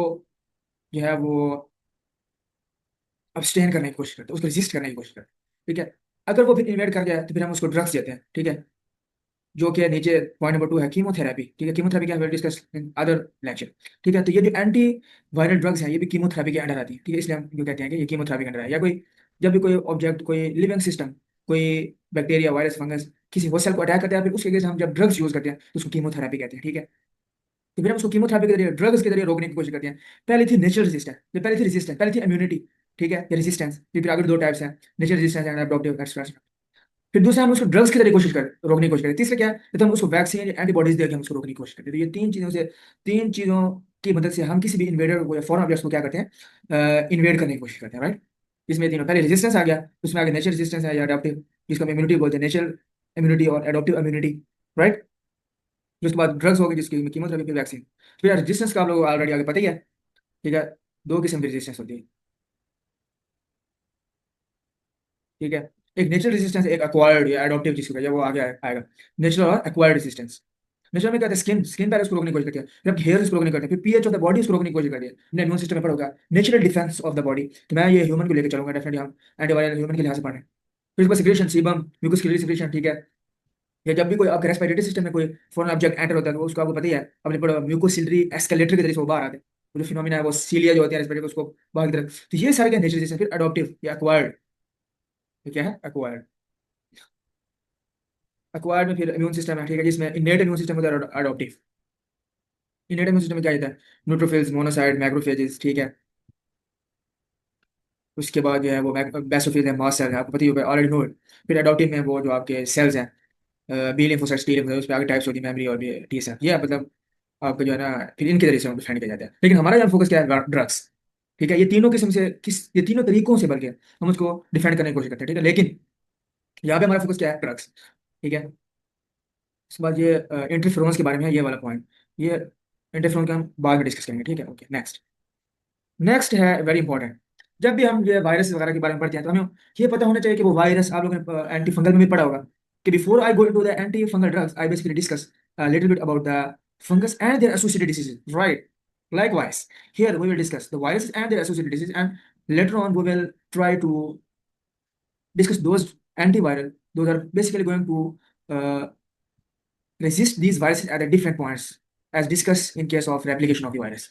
जो है वो अब्सटेन करने की कोशिश करते हैं, उसको रेजिस्ट करने की कोशिश करते हैं। ठीक है, अगर वो फिर इन्वेड कर गया तो फिर हम उसको ड्रग्स देते हैं। ठीक है, जो कि नीचे पॉइंट नंबर 2 है कीमोथेरेपी। ठीक है, कीमोथेरेपी क्या, will discuss in other lecture. ठीक है, तो ये जो एंटी वायरल ड्रग्स हैं ये भी कीमोथेरेपी के अंडर आती है। ठीक है, इसलिए हम जो कहते हैं कि ये कीमोथेरेपी के अंडर है। या कोई जब भी कोई ऑब्जेक्ट, कोई लिविंग सिस्टम, कोई बैक्टीरिया, वायरस, फंगस किसी होस्ट सेल को अटैक करता है, फिर उसके अगेंस्ट हम जब ड्रग्स यूज करते हैं तो उसको कीमोथेरेपी कहते हैं। ठीक है, तो फिर हम उसको कीमोथेरेपी के जरिए, ड्रग्स के जरिए रोकने की कोशिश करते हैं। पहले थी नेचुरल रेजिस्टेंस, ये पहले थी रेजिस्टेंस, पहले थी इम्यूनिटी। ठीक है, ये रेजिस्टेंस, फिर आगे दो टाइप्स हैं, natural resistance and adaptive expression. फिर दूसरा हम उसको ड्रग्स के जरिए कोशिश कर रोकने की कोशिश करें। तीसरा क्या है, तो हम उसको वैक्सीन या एंटीबॉडीज देकर हम उसको रोकने की कोशिश करते हैं। तो ये तीन चीजों की मदद से हम किसी भी इन्वेडर को या फॉरेन ऑब्जेक्ट्स को क्या करते हैं, इन्वेड करने की कोशिश करते हैं। राइट, इसमें तीनों, पहले रेजिस्टेंस आ गया, उसमें आगे नेचुरल रेजिस्टेंस है या अडॉप्टिव, जिसको हम इम्यूनिटी बोलते हैं, नेचुरल इम्यूनिटी और एडॉप्टिव इम्यूनिटी। राइट, फिर उसके बाद ड्रग्स हो गई जिसकी कीमोथेरेपी, फिर वैक्सीन। फिर रेजिस्टेंस का आप लोग ऑलरेडी आगे पता ही है। ठीक है, दो किस्म की रेजिस्टेंस होती है। ठीक है, एक नेचुरल रेजिस्टेंस, एक एक्वायर्ड या एडॉप्टिव जिसको कहते हैं, वो आगे आएगा। नेचुरल और एक्वायर्ड रेजिस्टेंस। नेचुरल में क्या होता है, स्किन स्किन पहले उसको रोकने की कोशिश करती है, फिर आपके हेयर उसको रोकने करते हैं, फिर पीएच ऑफ द बॉडी उसको रोकने की कोशिश करती है। हमने इम्यून सिस्टम में पढ़ा होगा natural defence of the body, तो मैं ये ह्यूमन को लेकर चलूंगा डेफिनेटली, हम एंटीवायरल ह्यूमन के लिहाज से पढ़ रहे हैं। फिर उसके बाद सिक्रेशन, सीबम, म्यूकस सिक्रेशन। ठीक है, या जब भी कोई आपके रेस्पिरेटरी सिस्टम में कोई फॉरेन ऑब्जेक्ट एंटर होता है तो उसको आपको पता ही है, आपने पढ़ा म्यूकोसिलरी एस्केलेटर के जरिए से वो बाहर आते हैं। वो जो फिनोमिना है वो सीलिया जो होती है रेस्पिरेटरी, उसको बाहर की तरफ। तो ये सारे क्या नेचुरल रेजिस्टेंस। फिर अडॉप्टिव या एक्वायर्ड, ये क्या है एक्वायर्ड। एक्वायर्ड में फिर इम्यून सिस्टम है। ठीक है, जिसमें इनेट इम्यून सिस्टम होता है अडॉप्टिव। इनेट इम्यून सिस्टम में क्या होता है, न्यूट्रोफिल्स, मोनोसाइट, मैक्रोफेजेस। ठीक है, उसके बाद जो है वो बेसोफिल है, मास्ट सेल है, आपको पता ही होगा, ऑलरेडी नो। फिर अडॉप्टिव में वो जो आपके सेल्स हैं, बी लिम्फोसाइट्स, टी लिम्फोसाइट्स, उस पर आगे टाइप्स होती है, मेमोरी और भी टी सेल, ये मतलब आपका जो है ना, फिर इनके जरिए से हम डिफाइन किया जाता है। लेकिन हमारा यहाँ फोकस क्या है, ड्रग्स। ठीक है, ये तीनों किस्म से ये तीनों तरीकों से बल्कि हम उसको डिफाइन करने की कोशिश करते हैं। ठीक है, लेकिन यहाँ पे हमारा फोकस क्या है, ड्रग्स। ठीक है, उसके बाद ये इंटरफेरोन्स के बारे में है, ये वाला पॉइंट, ये इंटरफेरोन का हम बाद में डिस्कस करेंगे। ठीक है, ओके, नेक्स्ट। नेक्स्ट है वेरी इंपॉर्टेंट, जब भी हम ये वायरस वगैरह के बारे में पढ़ते हैं तो हमें ये पता होना चाहिए कि वो वायरस, आप लोगों ने एंटी फंगल में भी पढ़ा होगा कि before I go into the anti fungal drugs I basically discuss little bit about the fungus and their associated diseases, right? Likewise, here we will discuss the viruses and their associated diseases, and later on we will try to discuss those antiviral, those are basically going to resist these viruses at the different points as discussed in case of replication of the virus.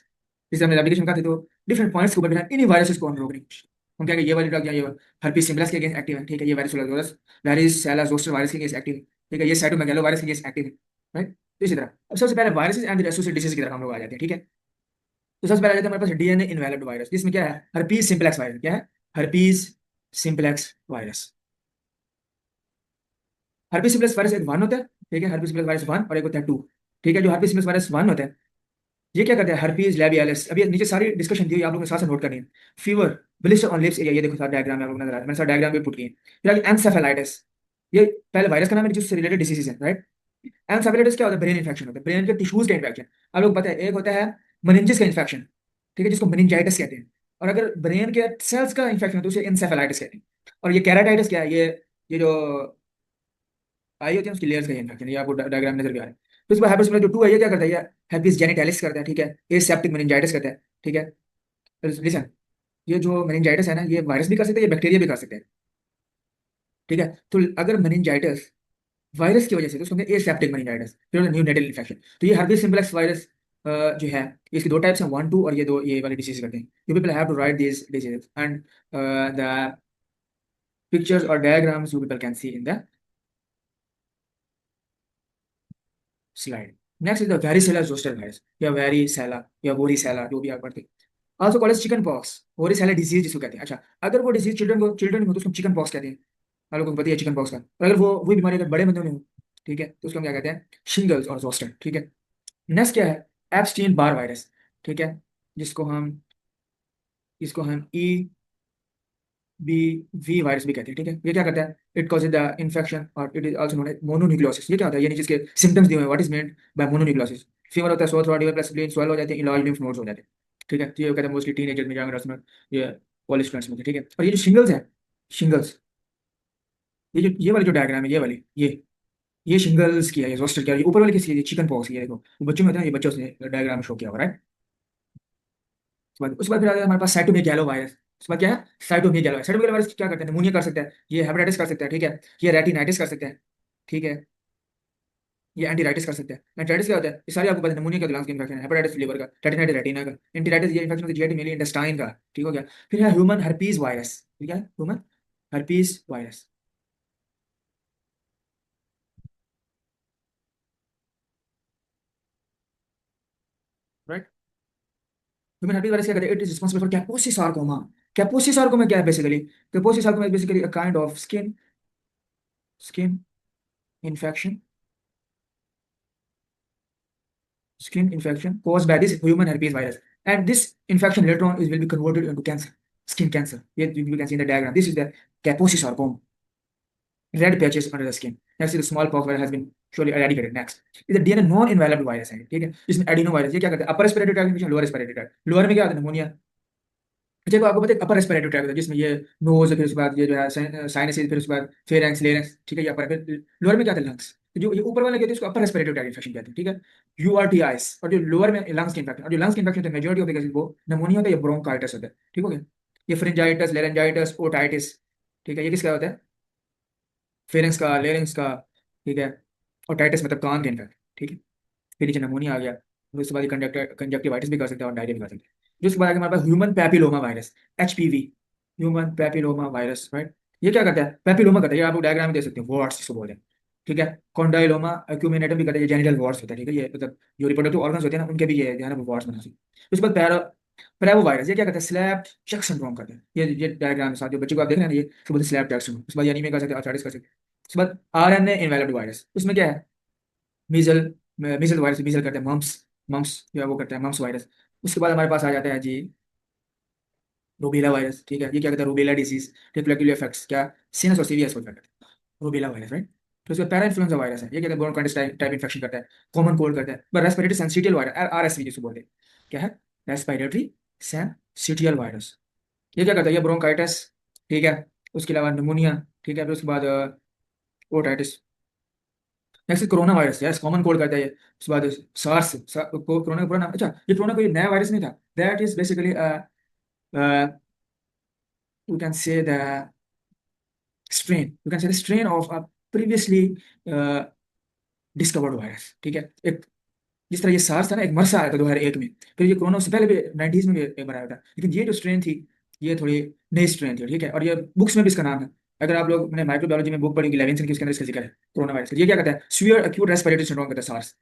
जैसे हमने application का थे तो different points के ऊपर फिर इन्हीं viruses को हम रोक रहे हैं। हम कहेंगे ये वाली ड्रग या ये हर्पीस सिम्पलेक्स के अगेंस्ट एक्टिव है। ठीक है, ये वायरस वेरिसेला जोस्टर वायरस के अगेंस्ट एक्टिव है। ठीक है, ये साइटोमेगालो वायरस के अगेंस्ट एक्टिव है। राइट, तो इसी तरह अब सबसे पहले वायरसेस एंड एसोसिएटेड डिसीज की तरफ हम लोग आ जाते हैं। ठीक है, तो सबसे पहले आ जाता है हमारे पास डीएनए इनवैलिड वायरस, जिसमें क्या है, हर्पीस सिम्पलेक्स वायरस। क्या है, herpes simplex virus. Herpes simplex virus एक वन होता है। ठीक है, हर्पीस सिम्पलेक्स वायरस वन, और एक होता है टू। ठीक है, जो हर्पीस सिम्पलेक्स वायरस वन होता है ये क्या करता है, हर्पीज लैबियालिस, अभी नीचे सारी डिस्कशन दी हुई है, आप लोगों ने साथ साथ नोट करनी है। Fever, blister on lips area, ये देखो सारा डायग्राम में आप लोगों को नजर आ रहा है, मैंने सारा डायग्राम भी पुट किए हैं। फिर आगे एनसेफेलाइटिस, ये पहले वायरस का नाम है जिससे रिलेटेड डिसीज है। राइट, एनसेफेलाइटिस क्या होता है, ब्रेन इन्फेक्शन होता है, ब्रेन के टिश्यूज का इन्फेक्शन। आप लोग पता है एक होता है मेनिंजेस का इन्फेक्शन। ठीक है, जिसको मेनिंजाइटिस कहते हैं। और अगर ब्रेन के सेल्स का इन्फेक्शन हो तो उसे एनसेफेलाइटिस कहते हैं। और ये कैराटाइटिस क्या है, ये जो आई होती है उसकी लेयर्स का इन्फेक्शन, ये आपको डायग्राम नजर भी आ रहा है। तो इसमें हाइपर्स जो टू है ये क्या करता है, ये herpes genitalis करता है। ठीक है, एसेप्टिक मेनिंजाइटिस करता है। ठीक है, लिसन, ये जो मेनिंजाइटिस है ना, ये वायरस भी कर सकते हैं, ये बैक्टीरिया भी कर सकते हैं। ठीक है, तो अगर मेनिंजाइटिस वायरस की वजह से तो उसको एसेप्टिक मेनिंजाइटिस, फिर न्यू नेटल इन्फेक्शन। तो ये हर्पीस सिम्पलेक्स वायरस जो है, इसकी दो टाइप्स हैं, वन टू, और ये दो ये वाली डिसीज करते हैं। You people have to write this disease and the pictures और diagrams you people can see in the slide. Next is the varicella zoster virus या वेरिसेला या वोरिसेला, जो भी आप पढ़ते हैं। Also called as chicken pox, varicella disease जिसको कहते हैं। अच्छा, अगर वो डिजीज चिल्ड्रन में हो तो उसको चिकन पॉक्स कहते हैं, आप लोगों को पता है चिकन पॉक्स का। और अगर वो वही बीमारी अगर बड़े बंदों में हो, ठीक है, तो उसको हम क्या कहते हैं, शिंगल्स और जोस्टर। ठीक है, नेक्स्ट क्या है, एप्स्टीन बार वायरस। ठीक है, जिसको हम इसको हम बी वी वायरस भी कहते हैं। ठीक है, ये क्या करता है, इट कॉजेज द इन्फेक्शन और it is also known as mononucleosis. ये क्या होता है, ये नीचे इसके सिम्टम्स दिए हुए हैं, what is meant by mononucleosis. Fever होता है, sore throat, liver plus brain swell हो जाते हैं, इलाज लिम्फ नोड्स हो जाते हैं। ठीक है, तो ये कहते हैं मोस्टली टीनेजर में, यंग में, ये कॉलेज स्टूडेंट्स में। ठीक है, और ये जो शिंगल्स है, शिंगल्स, ये वाली जो डायग्राम है, ये वाली, ये शिंगल्स की है, ये जोस्टर की है, ये ऊपर वाले किसकी है, चिकन पॉक्स की है। देखो वो बच्चों में होता है, ये बच्चों से डायग्राम में शो किया हुआ है। उसके बाद फिर आ गया हमारे पास साइटोमेगालो वायरस। उसके बाद क्या है, साइटोमेगालो वायरस। साइटोमेगालो वायरस क्या करते हैं, निमोनिया कर सकता है, ये हेपेटाइटिस कर सकता है, ठीक है, ये रेटिनाइटिस कर सकता है, ठीक है, ये एंटीराइटिस कर सकता है। एंटीराइटिस क्या होता है, ये सारी आपको पता है, निमोनिया का लंग्स का इन्फेक्शन है, हेपेटाइटिस लीवर का, रेटिनाइटिस रेटिना का, एंटीराइटिस ये इन्फेक्शन होती है जीआईटी मेनली इंटेस्टाइन का, ठीक हो गया। फिर है ह्यूमन हर्पीज वायरस, ठीक है, human herpes virus, right. Human herpes virus क्या करता है, it is responsible for Kaposi sarcoma. Kaposi sarcoma क्या है basically, Kaposi sarcoma is basically a kind of skin infection, skin infection caused by this human herpes virus. And this infection later on is will be converted into cancer, skin cancer. Here you can see in the diagram. This is the Kaposi sarcoma, red patches under the skin. Next is the smallpox virus has been surely eradicated. Next is the DNA non-enveloped virus है, ठीक है, इसमें adeno virus, ये क्या करता है, upper respiratory tract infection, lower respiratory tract, lower में क्या होता है, निमोनिया। अच्छा तो आपको पता है अपर रेस्पिरेटरी ट्रैक्ट होता है, जिसमें ये नोज, फिर उसके बाद ये जो है साइनस, फिर उसके बाद फेरेंक्स लेरेंक्स, ठीक है, ये अपर, फिर लोअर में क्या था, लंग्स। तो जो ये ऊपर वाले कहते हैं उसको अपर रेस्पिरेटरी ट्रैक्ट इन्फेक्शन कहते हैं, ठीक है, यूआरटीआईस। और जो लोअर में लंग्स के इन्फेक्शन, और जो लंग्स के इन्फेक्शन होता है मेजोरिटी ऑफ द केसेस वो निमोनिया होता है या ब्रोंकाइटिस होता है, ठीक हो गया। ये फ्रिंजाइटिस, लेरेंजाइटिस, ओटाइटिस, ठीक है, ये किसका होता है, फेरेंक्स का, लेरेंक्स का, ठीक है, ओटाइटिस मतलब कान के इन्फेक्शन, ठीक है। फिर नीचे नमूनिया आ गया, फिर उसके बाद कंजक्टिवाइटिस भी कर सकते हैं और डायरिया भी कर सकते हैं। फिर उसके बाद आगे हमारे पास human papilloma virus, HPV, human papilloma virus, right. ये क्या करता है, पैपिलोमा करता है, ये आप लोग डायग्राम में देख सकते हैं, वॉर्ड्स इसको बोलते हैं, ठीक है। कॉन्डाइलोमा एक्यूमिनेटम भी करता है, ये जेनिटल वॉर्ड्स होता है, ठीक है, ये मतलब जो रिप्रोडक्टिव ऑर्गन्स होते हैं ना, उनके भी ये जो है ना वो वॉर्ड्स बना सकते हैं। उसके बाद पैरावो वायरस, ये क्या करता है, स्लैप चेक सिंड्रोम करता है, ये डायग्राम के साथ जो बच्चे को आप देख रहे हैं ना, ये इसको बोलते हैं स्लैप चेक सिंड्रोम। उसके बाद एनीमिया कर सकते हैं, आर्थराइटिस कर सकते हैं। उसके बाद आरएनए इनवैलिड वायरस, उसमें क्या है, मीजल, मीजल वायरस, मीजल करते हैं, मम्स, मम्स जो है वो करते हैं, मम्स वायरस। उसके बाद हमारे पास आ जाता है जी रूबेला वायरस, ठीक है, ये क्या कहता है, रूबेला डिजीज, रिफ्लेक्टिव इफेक्ट्स क्या, सीनस और सीवियस को करता है, रूबेला वायरस, राइट। तो उसका पैरा इन्फ्लुएंजा वायरस है, ये कहते हैं ब्रोंकाइटिस टाइप इन्फेक्शन करता है, कॉमन कोल्ड करता है, बट रेस्पिरेटरी सेंसिटियल वायरस, आरएसवी जिसको बोलते हैं, क्या है, रेस्पिरेटरी सेंसिटियल वायरस। ये क्या करता है, ये ब्रोंकाइटिस, ठीक है, उसके अलावा निमोनिया, ठीक है, फिर उसके बाद otitis. Next corona virus, yes, common cold करता है ये। उसके बाद सार्स, कोरोना का पूरा नाम, अच्छा ये कोरोना कोई नया वायरस नहीं था, that is basically you can से द स्ट्रेन, यू कैन से the strain of a previously discovered virus, ठीक है। एक जिस तरह ये सार्स था ना, एक मरसा आया था 2001 में, फिर ये कोरोना उससे पहले भी 90s में भी एक बार आया था, लेकिन ये जो स्ट्रेन थी ये थोड़ी नई स्ट्रेन थी, ठीक है, और ये बुक्स में भी इसका नाम है। अगर आप लोग मैंने माइक्रोबायोलॉजी में बुक पढ़ी 11th की, उसके अंदर इसका जिक्र है कोरोना वायरस। ये क्या कहता है, सीवियर एक्यूट रेस्पिरेटरी सिंड्रोम कहता है सार्स,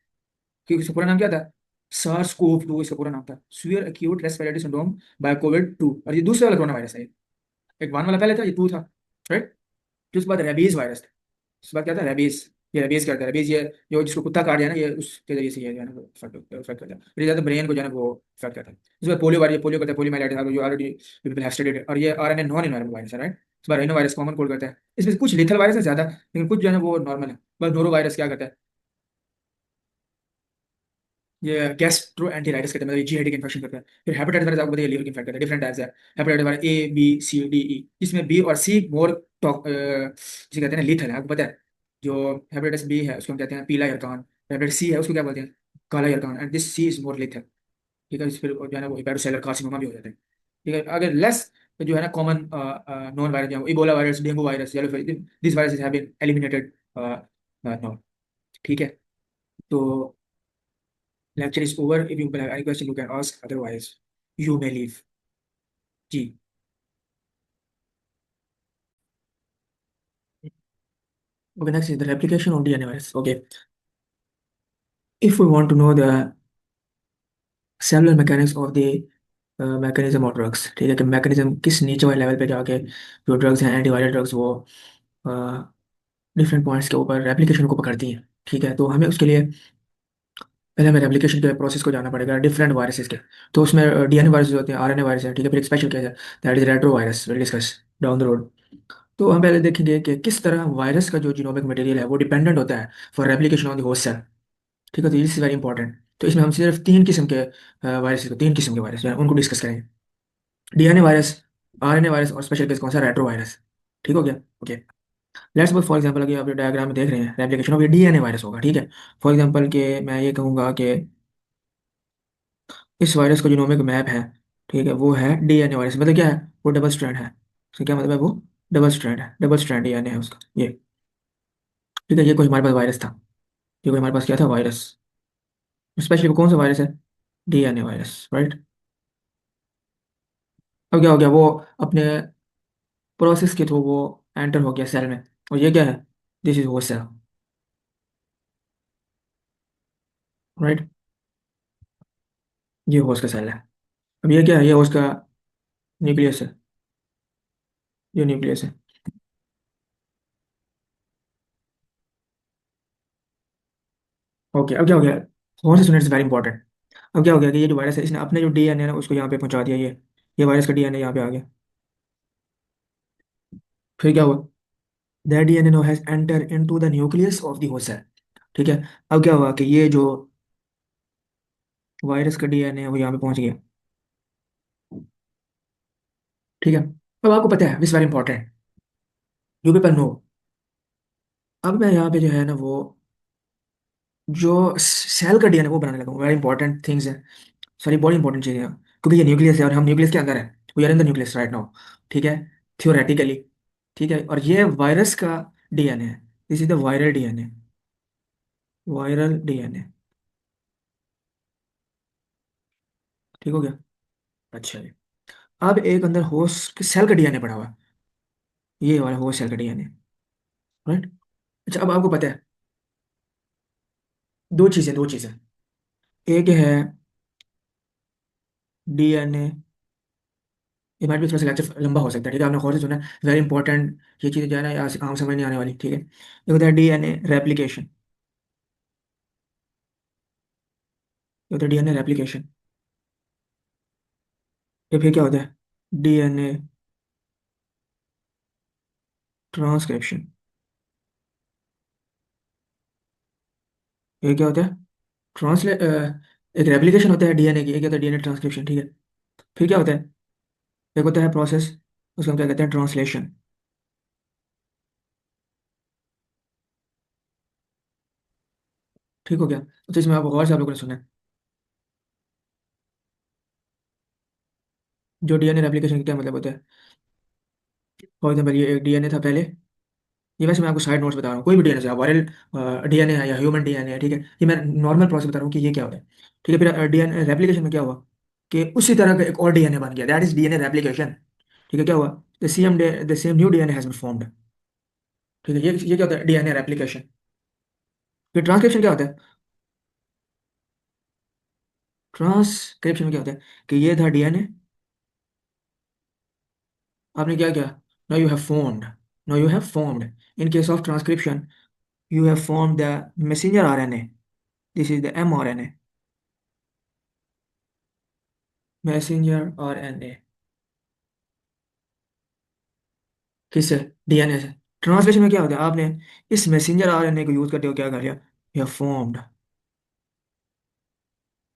क्योंकि इसका पूरा नाम क्या था, सार्स कोव टू इसका पूरा नाम था, severe acute respiratory syndrome by COVID two. और ये दूसरे वाला कोरोना वायरस है, एक वन वाला पहले था, ये टू था, राइट। फिर उसके बाद रेबीज वायरस था, उसके बाद क्या था, रेबीज। ये रेबीज क्या था, रेबीज ये जो जिसको कुत्ता काट जाए ना, ये उसके जरिए से ये जो है ना वो इफेक्ट करता है, फिर ज़्यादा ब्रेन को जो है ना वो इफेक्ट करता है। उसके बाद पोलियो वायरस, पोलियो करता है, पोलियोमाइलाइटिस जो ऑलरेडी पीपल हैव स्टडीड, और ये आरएनए नॉन इन्वायरमेंट वायरस है, राइट। उसके बाद राइनो वायरस कॉमन कोल्ड करता है, इसमें कुछ लिथल वायरस है ज्यादा, लेकिन कुछ जो है ना वो नॉर्मल है। बस नोरो वायरस क्या करता है, ये गैस्ट्रो एंटीराइटिस कहते हैं, मतलब जीआईटी इन्फेक्शन करता है। फिर हेपेटाइटिस वायरस आपको पता है लीवर की इन्फेक्ट करता है, डिफरेंट टाइप्स है hepatitis virus, A B C D E, जिसमें बी और सी मोर टॉक जिसे कहते हैं लीथल है, आपको पता है। जो हेपेटाइटिस बी है उसको हम कहते हैं पीला यरकान, हेपेटाइटिस सी है उसको क्या बोलते हैं, काला यरकान, and this C is more lethal, ठीक है। फिर जो है ना वो हेपेटोसेलुलर कार्सिनोमा भी हो जाता है, ठीक है। अगर लेस तो जो है ना common non virus, Ebola virus, dengue virus, yellow fever, this virus have been eliminated now, ठीक है। तो lecture is over. If you have any question, you can ask. Otherwise, you may leave. Ji. Okay, next is the replication of DNA virus. Okay. If we want to know the cellular mechanics of the mechanism of drugs, ठीक है, कि mechanism किस नीचे वाले level पे जाके जो drugs हैं, एंटीवायरल ड्रग्स, वो डिफरेंट पॉइंट्स के ऊपर रेप्लिकेशन को पकड़ती हैं, ठीक है। तो हमें उसके लिए पहले हमें रेप्लिकेशन के प्रोसेस को जानना पड़ेगा डिफरेंट वायरसेस के। तो उसमें डीएनए वायरस होते हैं, आरएनए वायरस है, ठीक है, फिर एक स्पेशल केस है, that is retro virus, will discuss down the road. तो हम पहले देखेंगे कि किस तरह वायरस का जो जीनोमिक मटेरियल है वो डिपेंडेंट होता है for replication on the host cell, ठीक है। तो दिस इज वेरी इंपॉर्टेंट। तो इसमें हम सिर्फ तीन किस्म के वायरस को, तीन किस्म के वायरस जो है उनको डिस्कस करेंगे, डीएनए वायरस, आरएनए वायरस और स्पेशल केस कौन सा, रेट्रो वायरस, ठीक हो गया, okay. Let's suppose for example अगर आप डायग्राम में देख रहे हैं रेप्लिकेशन ऑफ ये डीएनए वायरस होगा, ठीक है। फॉर एग्जांपल कि मैं ये कहूँगा कि इस वायरस का जीनोमिक मैप है, ठीक है, वो है डीएनए वायरस, मतलब क्या है, वो डबल स्ट्रैंड है। उसका क्या मतलब है, वो डबल स्ट्रैंड है, डबल स्ट्रैंड डीएनए है उसका ये, ठीक है। ये कोई हमारे पास वायरस था, ये कोई हमारे पास क्या था, वायरस। स्पेशली वो कौन सा वायरस है, डीएनए वायरस, राइट। अब क्या हो गया, वो अपने प्रोसेस के थ्रू वो एंटर हो गया सेल में, और ये क्या है, दिस इज वो सेल, राइट। ये होस्ट का सेल है। अब ये क्या है, ये होस्ट का न्यूक्लियस है, ये न्यूक्लियस है। ओके, अब क्या हो गया, host unit is very important. अब क्या हो गया कि ये जो वायरस है इसने अपने जो डीएनए है ना उसको यहाँ पे पहुंचा दिया, ये वायरस का डीएनए यहाँ पे आ गया। फिर क्या हुआ, that DNA no has enter into the nucleus of the host cell, ठीक है। अब क्या हुआ कि ये जो वायरस का डीएनए है वो यहाँ पे पहुंच गया, ठीक है। अब आपको पता है, this very important, you people know. अब मैं यहाँ पे जो है ना वो जो सेल का डीएनए वो बनाने लगा हूँ, वेरी इंपॉर्टेंट थिंग्स है, सॉरी बहुत इंपॉर्टेंट चीज़ है, क्योंकि ये न्यूक्लियस है और हम न्यूक्लियस के अंदर है, we are in the nucleus right now, ठीक है, थियोरेटिकली, ठीक है। और ये वायरस का डीएनए है, this is the viral DNA, viral DNA, ठीक हो गया। अच्छा जी, अब एक अंदर होस्ट सेल का डीएनए पड़ा हुआ है, ये वाला होस्ट सेल का डीएनए, राइट। अच्छा, अब आपको पता है दो चीज़ें, एक है डीएनए, ये हमारे भी थोड़ा सा लेक्चर लंबा हो सकता है, ठीक है, आपने गौर से सुना है, वेरी इंपॉर्टेंट, ये चीज़ें जो है ना यहाँ से आम समझ नहीं आने वाली, ठीक है। एक होता है डीएनए रेप्लिकेशन, ये होता है डीएनए रेप्लिकेशन, ये फिर क्या होता है, डीएनए ट्रांसक्रिप्शन, ये क्या होता है, ट्रांसले एक रेप्लिकेशन होता है डीएनए की, एक होता है डीएनए ट्रांसक्रिप्शन, ठीक है। फिर क्या होता है, एक होता है प्रोसेस, उसको हम क्या कहते हैं, ट्रांसलेशन, ठीक हो गया। तो इसमें आप गौर से आप लोगों ने सुना है, जो डीएनए रेप्लिकेशन का क्या मतलब होता है। फॉर एग्जाम्पल ये एक डीएनए था पहले, ये वैसे मैं आपको साइड नोट्स बता रहा हूँ, कोई भी डीएनए से, वायरल डीएनए है या ह्यूमन डीएनए है, ठीक है, ये मैं नॉर्मल प्रोसेस बता रहा हूँ कि ये क्या होता है, ठीक है। फिर डीएनए रेप्लिकेशन में क्या हुआ कि उसी तरह का एक और डीएनए बन गया, दैट इज डीएनए रेप्लिकेशन, ठीक है। क्या हुआ, the same new DNA has been formed, ठीक है। ये क्या होता है, डीएनए रेप्लिकेशन। फिर ट्रांसक्रिप्शन क्या होता है, ट्रांसक्रिप्शन में क्या होता है कि ये था डीएनए, आपने क्या किया, now you have formed, now you have formed, in case of transcription you have formed the messenger RNA. This is the mRNA, messenger RNA, किससे, डीएनए से। ट्रांसलेशन में क्या होता है, आपने इस मैसेंजर आरएनए को यूज करते हो क्या कर लिया, you have formed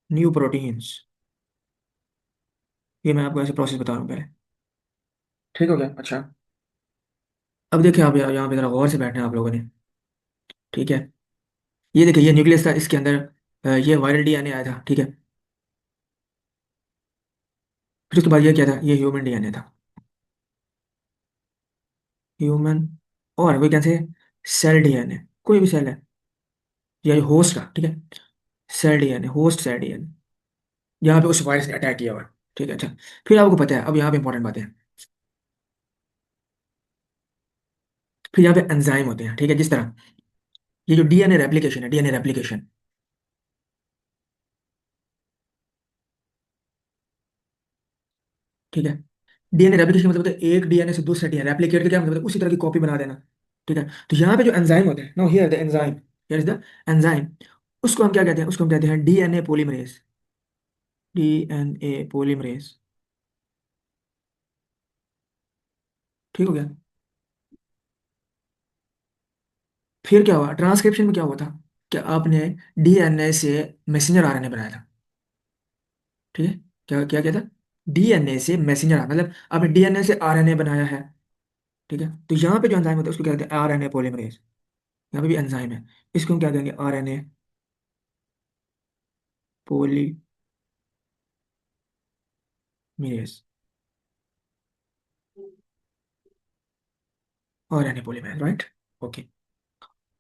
new proteins, ये मैं आपको ऐसे प्रोसेस बता रहा हूँ पहले, ठीक हो गया। अच्छा, अब देखिए आप यहाँ पे जरा गौर से बैठे हैं आप लोगों ने, ठीक है। ये देखिए, ये न्यूक्लियस था, इसके अंदर ये वायरल डीएनए आया था, ठीक है। फिर उसके बाद ये क्या था, ये ह्यूमन डीएनए था, ह्यूमन, और we can say cell DNA, कोई भी सेल है, या होस्ट का, ठीक है, cell DNA, host cell DNA, यहाँ पे उस वायरस ने अटैक किया हुआ है, ठीक है। अच्छा, फिर आपको पता है, अब यहाँ पे इंपॉर्टेंट बातें हैं, फिर यहाँ पे एंजाइम होते हैं, ठीक है, जिस तरह ये जो डीएनए रेप्लिकेशन है, डीएनए रेप्लिकेशन, ठीक है। डीएनए रेप्लिकेशन मतलब होता है एक डीएनए से दूसरा डीएनए रेप्लिकेट का क्या मतलब है, उसी तरह की कॉपी बना देना, ठीक है। तो यहाँ पे जो एंजाइम होते हैं, no here the enzyme, here is the enzyme, उसको हम क्या कहते हैं, उसको हम कहते हैं डीएनए पॉलीमरेज, डीएनए पॉलीमरेज, ठीक हो गया। फिर क्या हुआ, ट्रांसक्रिप्शन में क्या हुआ था कि आपने डीएनए से मैसेंजर आरएनए बनाया था, ठीक है। क्या क्या क्या था, डीएनए से मैसेंजर, मतलब आपने डीएनए से आरएनए बनाया है, ठीक है, तो यहाँ पे जो एंजाइम होता है उसको क्या कहते हैं, आरएनए पॉलीमरेज। यहाँ पे भी एंजाइम है, इसको हम क्या कहेंगे, RNA polymerase. RNA polymerase, right. Okay.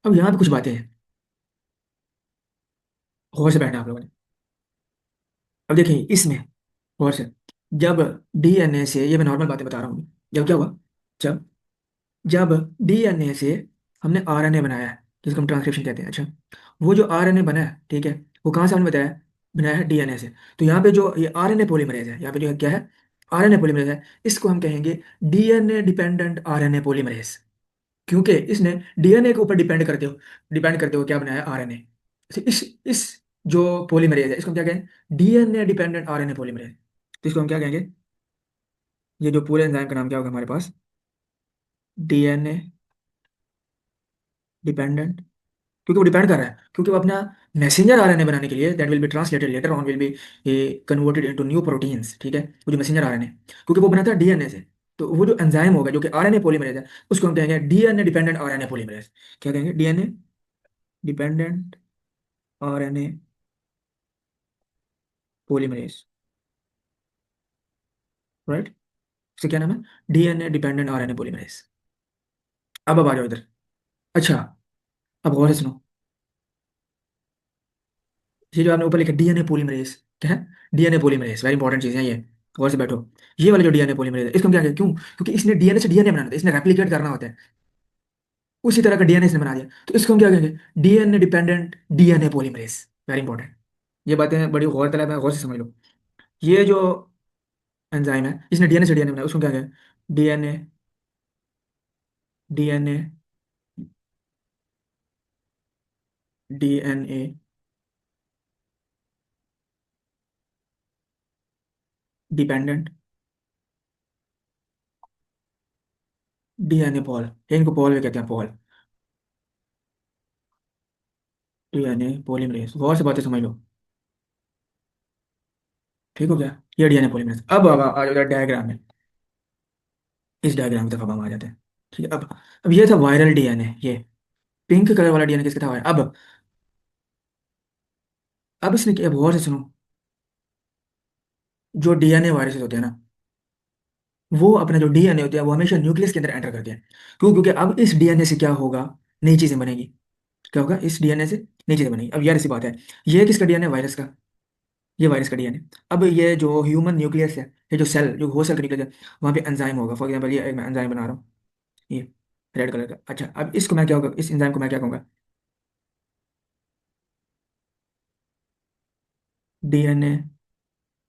अब यहाँ पे कुछ बातें हैं, गौर से बैठना आप लोगों ने। अब देखिए इसमें गौर से, जब डीएनए से, ये मैं नॉर्मल बातें बता रहा हूँ, जब क्या हुआ, जब जब डीएनए से हमने आरएनए बनाया है, जिसको हम ट्रांसक्रिप्शन कहते हैं, अच्छा, वो जो आरएनए बना है, ठीक है, वो कहाँ से हमने बताया, बनाया है डीएनए से। तो यहाँ पे जो ये आरएनए पॉलीमरेज है, यहाँ पे जो है क्या है, आरएनए पॉलीमरेज है, इसको हम कहेंगे डीएनए डिपेंडेंट आरएनए पॉलीमरेज, क्योंकि इसने डीएनए के ऊपर डिपेंड करते हुए क्या बनाया है, आरएनए। इस जो पॉलीमरेज है, इसको हम क्या कहेंगे, डीएनए डिपेंडेंट आरएनए पॉलीमरेज। तो इसको हम क्या कहेंगे, ये जो पूरे एंजाइम का नाम क्या होगा हमारे पास, डीएनए डिपेंडेंट, क्योंकि वो डिपेंड कर रहा है, क्योंकि वो अपना मैसेंजर आरएनए बनाने के लिए, that will B translated later on, will be converted into new proteins, ठीक है, वो जो मैसेंजर आरएनए, क्योंकि वो बना था डीएनए से। तो वो जो एंजाइम होगा जो कि आरएनए पॉलीमरेज है, उसको हम कहेंगे डीएनए डिपेंडेंट आरएनए पॉलीमरेज। क्या कहेंगे, DNA dependent RNA polymerase, right. इससे क्या नाम है, डीएनए डिपेंडेंट आरएनए पॉलीमरेज। अब आ जाओ इधर। अच्छा, अब गौर से सुनो, ये जो आपने ऊपर लिखा डीएनए पॉलीमरेज, क्या है, डीएनए पॉलीमरेज, वेरी इंपॉर्टेंट चीज है ये, गौर से बैठो। ये वाला जो डीएनए पॉलीमरेज है, इसको हम क्या कहते हैं, क्यों, क्योंकि इसने डीएनए से डीएनए बनाना था, इसने रेप्लिकेट करना होता है, उसी तरह का डीएनए इसने बना दिया, तो इसको हम क्या कहेंगे, DNA dependent DNA polymerase. Very important, ये बातें बड़ी गौर तलब है, गौर से समझ लो। ये जो एंजाइम है, इसने डीएनए से डीएनए बनाया, उसको क्या कहेंगे, DNA DNA DNA dependent DNA Paul, इनको पॉल भी कहते हैं, पॉल डीएनए पॉलीमरेज, गौर से बातें समझ लो, ठीक हो गया। ये डीएनए पॉलीमरेज। अब आ जाओ डायग्राम में, इस डायग्राम की तरफ अब हम आ जाते हैं, ठीक है। अब ये था वायरल डीएनए, ये पिंक कलर वाला डीएनए किसका था, अब इसने अब गौर से सुनो, जो डीएनए वायरसेस होते हैं ना, वो अपना जो डीएनए होता है वो हमेशा न्यूक्लियस के अंदर एंटर करते हैं। क्यों, क्योंकि अब इस डीएनए से क्या होगा, नई चीजें बनेगी। क्या होगा, इस डीएनए से नई चीजें बनेगी। अब यार ऐसी बात है, ये किसका डीएनए, वायरस का, ये वायरस का डीएनए। अब ये जो ह्यूमन न्यूक्लियस है, ये जो सेल, जो हो सेल का न्यूक्लियस है, वहाँ पे एंजाइम होगा, फॉर एग्जाम्पल ये मैं एंजाइम बना रहा हूँ, ये रेड कलर का। अच्छा, अब इसको मैं क्या होगा, इस एंजाइम को मैं क्या कहूँगा, डीएनए,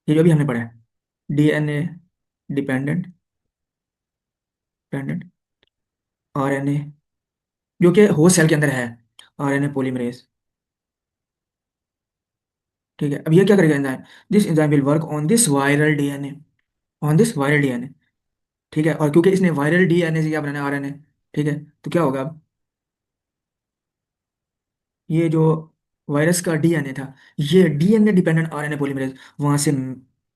ये जो भी हमने पढ़ा है, डीएनए डिपेंडेंट डिपेंडेंट आरएनए, जो कि होस्ट सेल के अंदर है, आरएनए पॉलीमरेज, ठीक है। अब ये क्या करेगा enzyme, this enzyme will work on this viral DNA, on this viral DNA, ठीक है। और क्योंकि इसने वायरल डीएनए से क्या बनाना है, आरएनए, ठीक है, तो क्या होगा अब, ये जो वायरस का डीएनए था, ये डीएनए डिपेंडेंट आरएनए पॉलीमरेज वहां से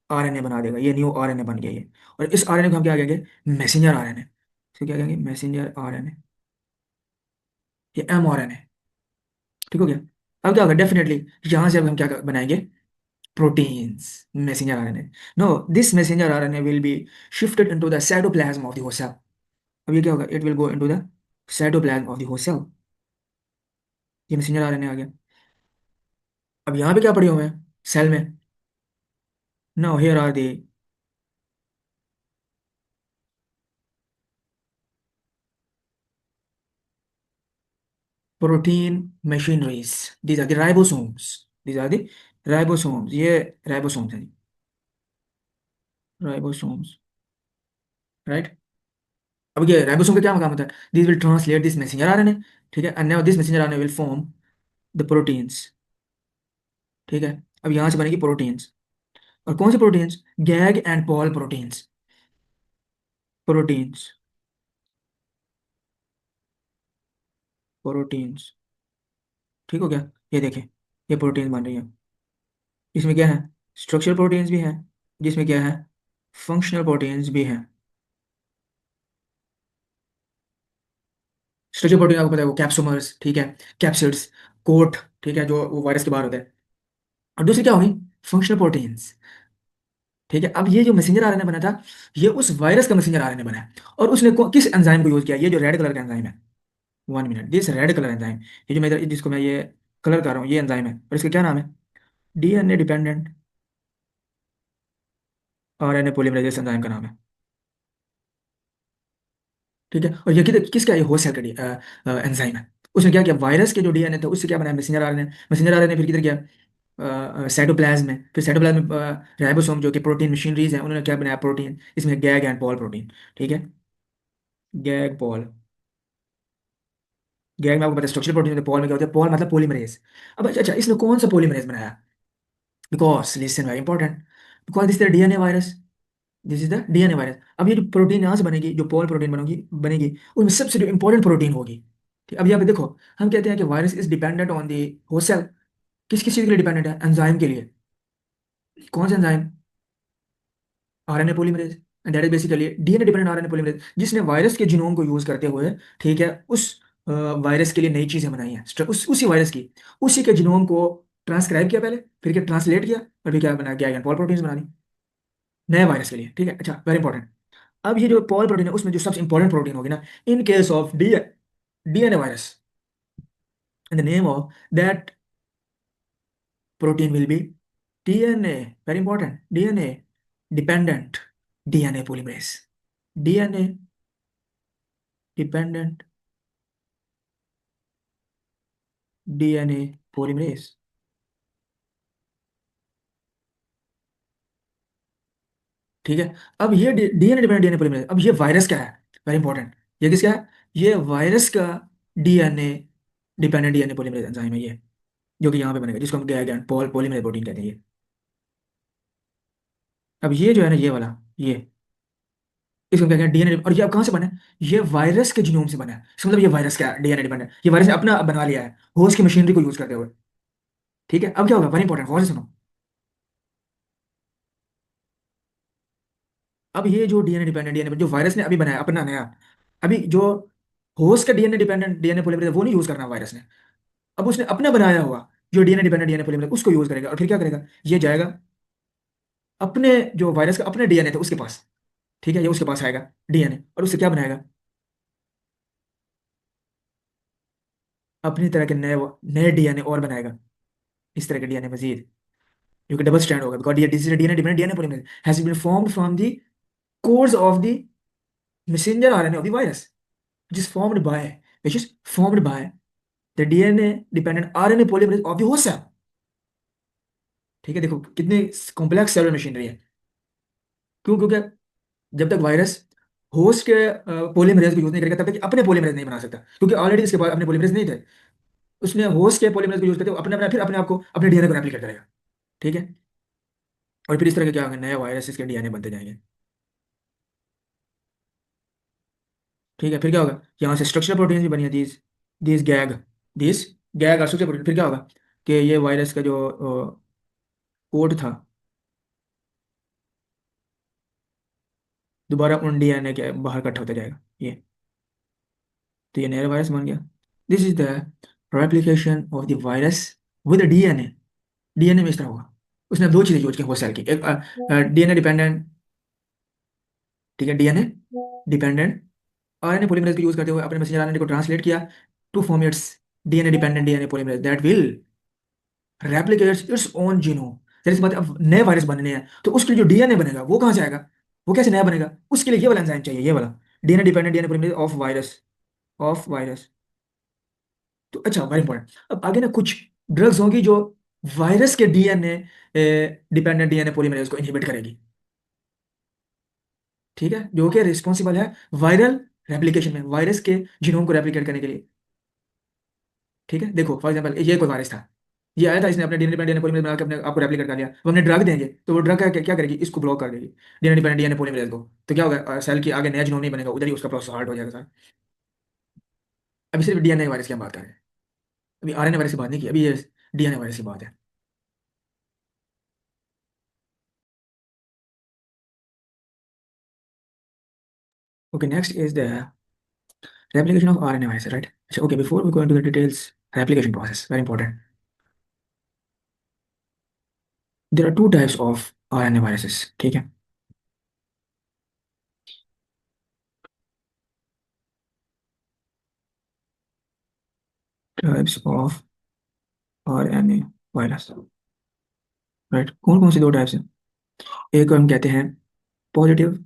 आरएनए बना देगा, ये न्यू आरएनए बन गया ये। और इस आरएनए को हम क्या कहेंगे, मैसेंजर आरएनए। तो क्या कहेंगे, मैसेंजर आरएनए, ये एमआरएनए, ठीक हो गया। अब क्या होगा, डेफिनेटली यहां से अब हम क्या बनाएंगे, proteins, messenger RNA. No, this messenger RNA will be shifted into the cytoplasm of the host cell. अब ये क्या होगा, it will go into the cytoplasm of the host cell. ये मैसेंजर आरएनए आ गया। अब यहाँ पे क्या पड़े हुए हैं सेल में, now here are the protein machineries, these are the ribosomes, these are the ribosomes, ये ribosomes हैं, ribosomes, right। अब ये राइबोसोम का क्या काम होता है, this will translate this messenger RNA, ठीक है, and now this messenger RNA will form the proteins, ठीक है। अब यहाँ से बनेगी प्रोटीन्स, और कौन से proteins, gag and Paul proteins, proteins proteins, ठीक हो गया। ये देखें, ये प्रोटीन बन रही है, इसमें क्या है, स्ट्रक्चरल प्रोटीन्स भी हैं, जिसमें क्या है, फंक्शनल प्रोटीन्स भी हैं, स्ट्रक्चर प्रोटीन आपको पता है वो कैप्सोमर्स, ठीक है, कैप्सिड्स, कोट, ठीक है, जो वो वायरस के बाहर होता है। और दूसरी क्या होगी, फंक्शनल प्रोटीन्स, ठीक है। अब ये जो मैसेंजर आरएनए बना था, ये उस वायरस का मैसेंजर आरएनए बना है, और उसने किस एंजाइम को यूज किया, ये जो रेड कलर का एंजाइम है, 1 minute, this red colour enzyme, ये जो मैं जिसको मैं ये कलर कर रहा हूँ, ये एंजाइम है, और इसका क्या नाम है, DNA dependent RNA polymerase enzyme का नाम है, ठीक है। और ये किसका, ये होस्ट सेल का एंजाइम है। उसने क्या किया, वायरस के जो डीएनए थे उससे क्या बनाया, मैसेंजर आरएनए, मैसेंजर आरएनए फिर किधर गया, साइटोप्लाज्म में, फिर साइटोप्लाज्म में राइबोसोम जो कि प्रोटीन मशीनरीज है, उन्होंने क्या बनाया, प्रोटीन, इसमें गैग एंड पॉल प्रोटीन, ठीक है, गैग पॉल। गैग में आपको पता है स्ट्रक्चरल प्रोटीन होते हैं, पॉल में क्या होता है, पॉल मतलब पॉलीमरेज। अब अच्छा, इसने कौन सा पॉलीमरेज बनाया, because listen very important, because this the DNA virus, this is the DNA virus. अब ये जो प्रोटीन यहाँ से बनेगी, जो पॉल प्रोटीन बनेगी बनेगी उसमें सबसे जो इंपॉर्टेंट प्रोटीन होगी, ठीक। अब यहाँ पे देखो, हम कहते हैं कि virus is dependent on the host cell, किस किस चीज के लिए डिपेंडेंट है, एंजाइम के लिए, कौन सा enzyme, RNA polymerase, and that is basically DNA dependent RNA polymerase, जिसने वायरस के जीनोम को यूज करते हुए, ठीक है, उस वायरस के लिए नई चीजें बनाई हैं, उसी वायरस की, उसी के जीनोम को ट्रांसक्राइब किया पहले, फिर क्या ट्रांसलेट किया, और फिर क्या बना, गैग एंड पॉल प्रोटीन्स बना दी नए वायरस के लिए, ठीक है। अच्छा, वेरी इंपॉर्टेंट। अब ये जो पॉल प्रोटीन है उसमें जो सबसे इंपॉर्टेंट प्रोटीन होगी ना, इन case of DNA virus, in the name of that protein will be DNA, very important, DNA dependent DNA polymerase, DNA dependent DNA polymerase, ठीक है। अब ये डीएनए डिपेंडेंट डीएनए पॉलीमरेज, अब ये वायरस क्या है, वेरी इंपॉर्टेंट, ये किसका है, ये वायरस का DNA dependent DNA polymerase enzyme है ये, जो कि यहाँ पे बनेगा, जिसको हम गैग एंड पॉलीमरेज प्रोटीन कहते हैं ये। अब ये जो है ना, ये वाला, ये, इसको क्या कहते हैं, डीएनए, और ये अब कहाँ से बना है, ये वायरस के जीनोम से बना है, इसका मतलब ये वायरस क्या है, डीएनए डिपेंडेंट, ये वायरस ने अपना बना लिया है होस्ट की मशीनरी को यूज करते हुए, ठीक है। अब क्या होगा, वेरी इंपॉर्टेंट, गौर से सुनो। अब ये जो डीएनए डिपेंडेंट डीएनए जो वायरस ने अभी बनाया अपना नया, अभी जो होस्ट का डीएनए डिपेंडेंट डीएनए पॉलीमरेज वो नहीं यूज करना वायरस ने, अब उसने अपना बनाया हुआ जो डीएनए डिपेंडेंट डीएनए पॉलीमरेज उसको यूज करेगा, और फिर क्या करेगा, ये जाएगा अपने, जो वायरस का अपने डीएनए थे उसके पास, ठीक है, ये उसके पास आएगा डीएनए, और उससे क्या बनाएगा, अपनी तरह के नए नए डीएनए और बनाएगा, इस तरह के डीएनए मजीद, जो कि डबल स्ट्रैंड होगा, बिकॉज ये DNA dependent DNA polymerase has been formed from the course of the messenger RNA of the virus, which is formed by which is formed by the DNA dependent RNA polymerase of the host cell, ठीक है। देखो कितनी complex cellular machinery है, क्यों, क्योंकि जब तक virus host के पॉलीमरेज को यूज नहीं करेगा तब तक अपने पॉलीमरेज नहीं बना सकता, क्योंकि ऑलरेडी इसके पास अपने पॉलीमरेज नहीं थे, उसने होस्ट के पॉलीमरेज को यूज करते हुए अपने अपने फिर अपने आप को अपने डीएनए को रेप्लिकेट करेगा, ठीक है। और फिर इस तरह के क्या होंगे, नए वायरस के डीएनए बनते जाएंगे, ठीक है। फिर क्या होगा, यहाँ से स्ट्रक्चरल प्रोटीन भी बनी है, these these gag these gag और स्ट्रक्चरल प्रोटीन, फिर क्या होगा कि ये वायरस का जो कोड था, दोबारा उन डीएनए के बाहर इकट्ठा होता जाएगा ये, तो ये नया वायरस बन गया। This is the replication of the virus with DNA, DNA में इस तरह होगा, उसने दो चीजें यूज की होस्ट सेल की, एक डीएनए डिपेंडेंट, ठीक है, डीएनए डिपेंडेंट आरएनए पॉलीमरेज को यूज करते हुए अपने मैसेंजर आरएनए को ट्रांसलेट किया to form its DNA dependent DNA polymerase that will replicates its own genome. जैसे इस बात, अब नए वायरस बनने हैं तो उसके लिए जो डीएनए बनेगा वो कहाँ से आएगा, वो कैसे नया बनेगा, उसके लिए ये वाला एंजाइम चाहिए, ये वाला DNA dependent DNA polymerase of virus. तो अच्छा, वेरी इंपॉर्टेंट, अब आगे ना कुछ ड्रग्स होंगी जो वायरस के डीएनए डिपेंडेंट डीएनए पॉलीमरेज को इनहिबिट करेगी, ठीक है, जो कि रिस्पॉन्सिबल है वायरल रेप्लिकेशन में, वायरस के जीनोम को रेप्लिकेट करने के लिए, ठीक है। देखो फॉर एग्जांपल ये कोई वायरस था, ये आया था, इसने अपने डीएनए डिपेंडेंट डीएनए पॉलीमरेज बना के अपने आपको रेप्लिकेट कर लिया, तो हमने ड्रग देंगे तो वो ड्रग क्या करेगी, इसको ब्लॉक कर देगी डीएनए डिपेंडेंट डीएनए पॉलीमरेज को, तो क्या होगा, सेल की आगे नया जीनोम नहीं बनेगा, उधर ही उसका प्रोसेस हार्ट हो जाएगा सर। अभी सिर्फ डीएनए वायरस की हम बात कर रहे हैं, अभी आरएनए वायरस की बात नहीं की, अभी ये डीएनए वायरस की बात है। Okay, next is the Replication of RNA virus, right? So, okay, before we go into the details, replication process, very important. There are two types of RNA viruses, ठीक है? Types of RNA virus, right? कौन कौन सी दो types हैं? एक को हम कहते हैं पॉजिटिव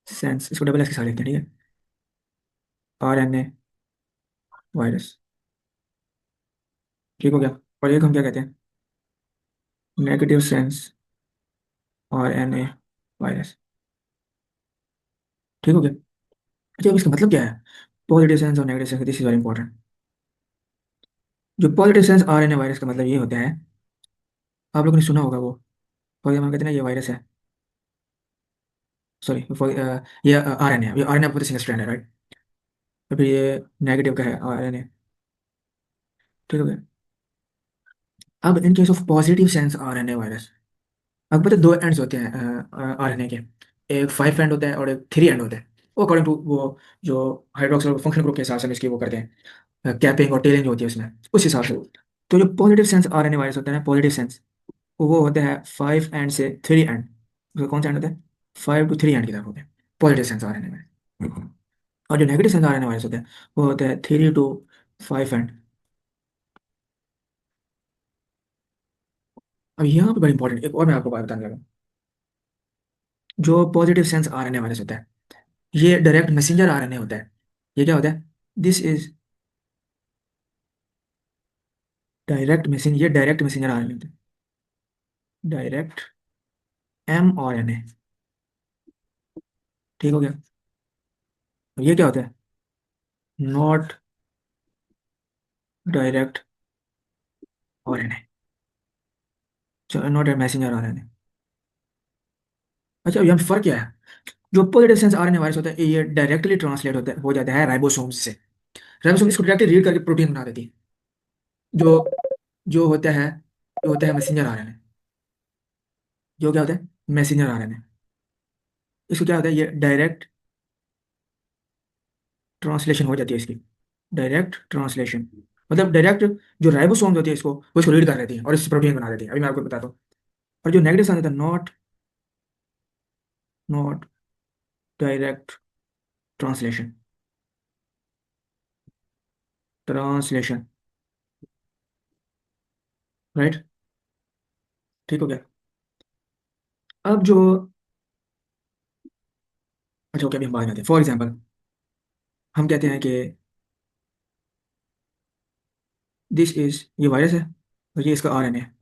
सेंस, इसको डबल एस के साथ लिखते हैं, ठीक है? RNA वायरस, ठीक हो गया? और एक हम क्या कहते हैं? नेगेटिव सेंस RNA वायरस, ठीक हो गया? अच्छा, अब इसका मतलब क्या है? पॉजिटिव सेंस और negative sense, this is very important. जो पॉजिटिव सेंस RNA वायरस का मतलब ये होता है, आप लोगों ने सुना होगा वो, फॉर एग्जाम्पल कहते हैं ना ये वायरस है, सॉरी फॉर ये RNA, ये RNA पूरे सिंगल स्ट्रैंड है, राइट? तो फिर ये नेगेटिव का है RNA, ठीक हो गया? अब इन case of positive sense RNA virus, अब पता है दो एंड्स होते हैं RNA के, एक 5 एंड होता है और एक 3 एंड होता है, वो अकॉर्डिंग टू वो जो हाइड्रोक्सिल फंक्शनल ग्रुप के हिसाब से हम इसकी वो करते हैं, कैपिंग और टेलिंग जो होती है उसमें, उस हिसाब से। तो जो पॉजिटिव सेंस RNA वायरस होता है ना, पॉजिटिव सेंस, वो होता है 5 एंड से 3 एंड, उसका कौन सा एंड होता है? 5 to 3 एंड की तरफ होते हैं पॉजिटिव सेंस RNA में। और जो नेगेटिव सेंस RNA वायरस होता है वो होता है 3 to 5 एंड। अब यहाँ पे बड़ी इंपॉर्टेंट एक और मैं आपको बात बताने लगा। जो पॉजिटिव सेंस RNA वायरस होता है, ये डायरेक्ट मैसेंजर RNA होता है। ये क्या होता है? दिस इज डायरेक्ट मैसेंजर, ये डायरेक्ट मैसेंजर RNA होता है, डायरेक्ट mRNA, ठीक हो गया? और ये क्या होता है? Not direct RNA, not messenger RNA। अच्छा, अब यहाँ पे फर्क क्या है? जो पॉजिटिव सेंस RNA वायरस होता है ये डायरेक्टली ट्रांसलेट होता है, हो जाता है राइबोसोम्स से। राइबोसोम इसको डायरेक्टली रीड करके प्रोटीन बना देती है, जो जो होता है, जो होता है मैसेंजर RNA। जो क्या होता है? Messenger RNA। इसको क्या होता है? ये डायरेक्ट ट्रांसलेशन हो जाती है इसकी, डायरेक्ट ट्रांसलेशन, मतलब डायरेक्ट जो राइबोसोम होती है इसको, वो इसको रीड कर लेती है और इससे प्रोटीन बना देती है। अभी मैं आपको बताता हूँ। और जो नेगेटिव साइन होता है, not not direct translation, translation, right? ठीक हो गया? अब जो, अच्छा ओके, अभी हम बात करते हैं। फॉर एग्जाम्पल हम कहते हैं कि दिस इज, ये वायरस है और ये इसका RNA है,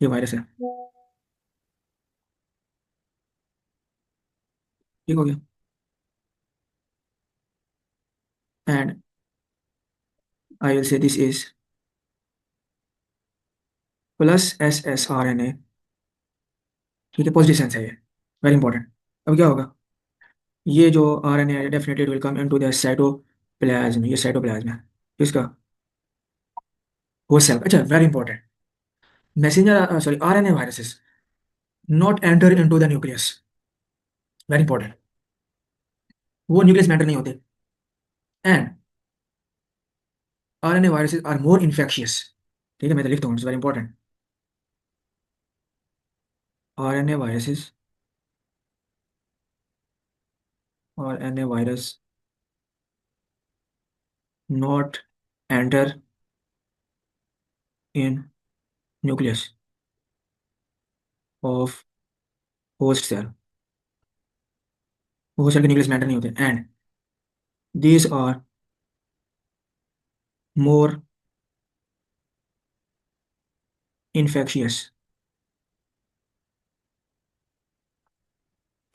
ये वायरस है, ठीक हो गया? And I will say this is plus SSRNA, ठीक है? पॉजिटिव सेंस है ये, वेरी इंपॉर्टेंट। अब क्या होगा? ये जो RNA है definitely will come into the cytoplasm, ये साइटोप्लाज्म है इसका, होस्ट सेल। अच्छा, very important, messenger sorry RNA viruses not enter into the nucleus, very important, वो न्यूक्लियस में एंटर नहीं होते। And RNA viruses are more infectious, ठीक है? मैं तो लिखता हूँ, it's very important. RNA viruses, RNA virus not enter in nucleus of host cell, host cell के न्यूक्लियस में एंटर नहीं होते। And these are more infectious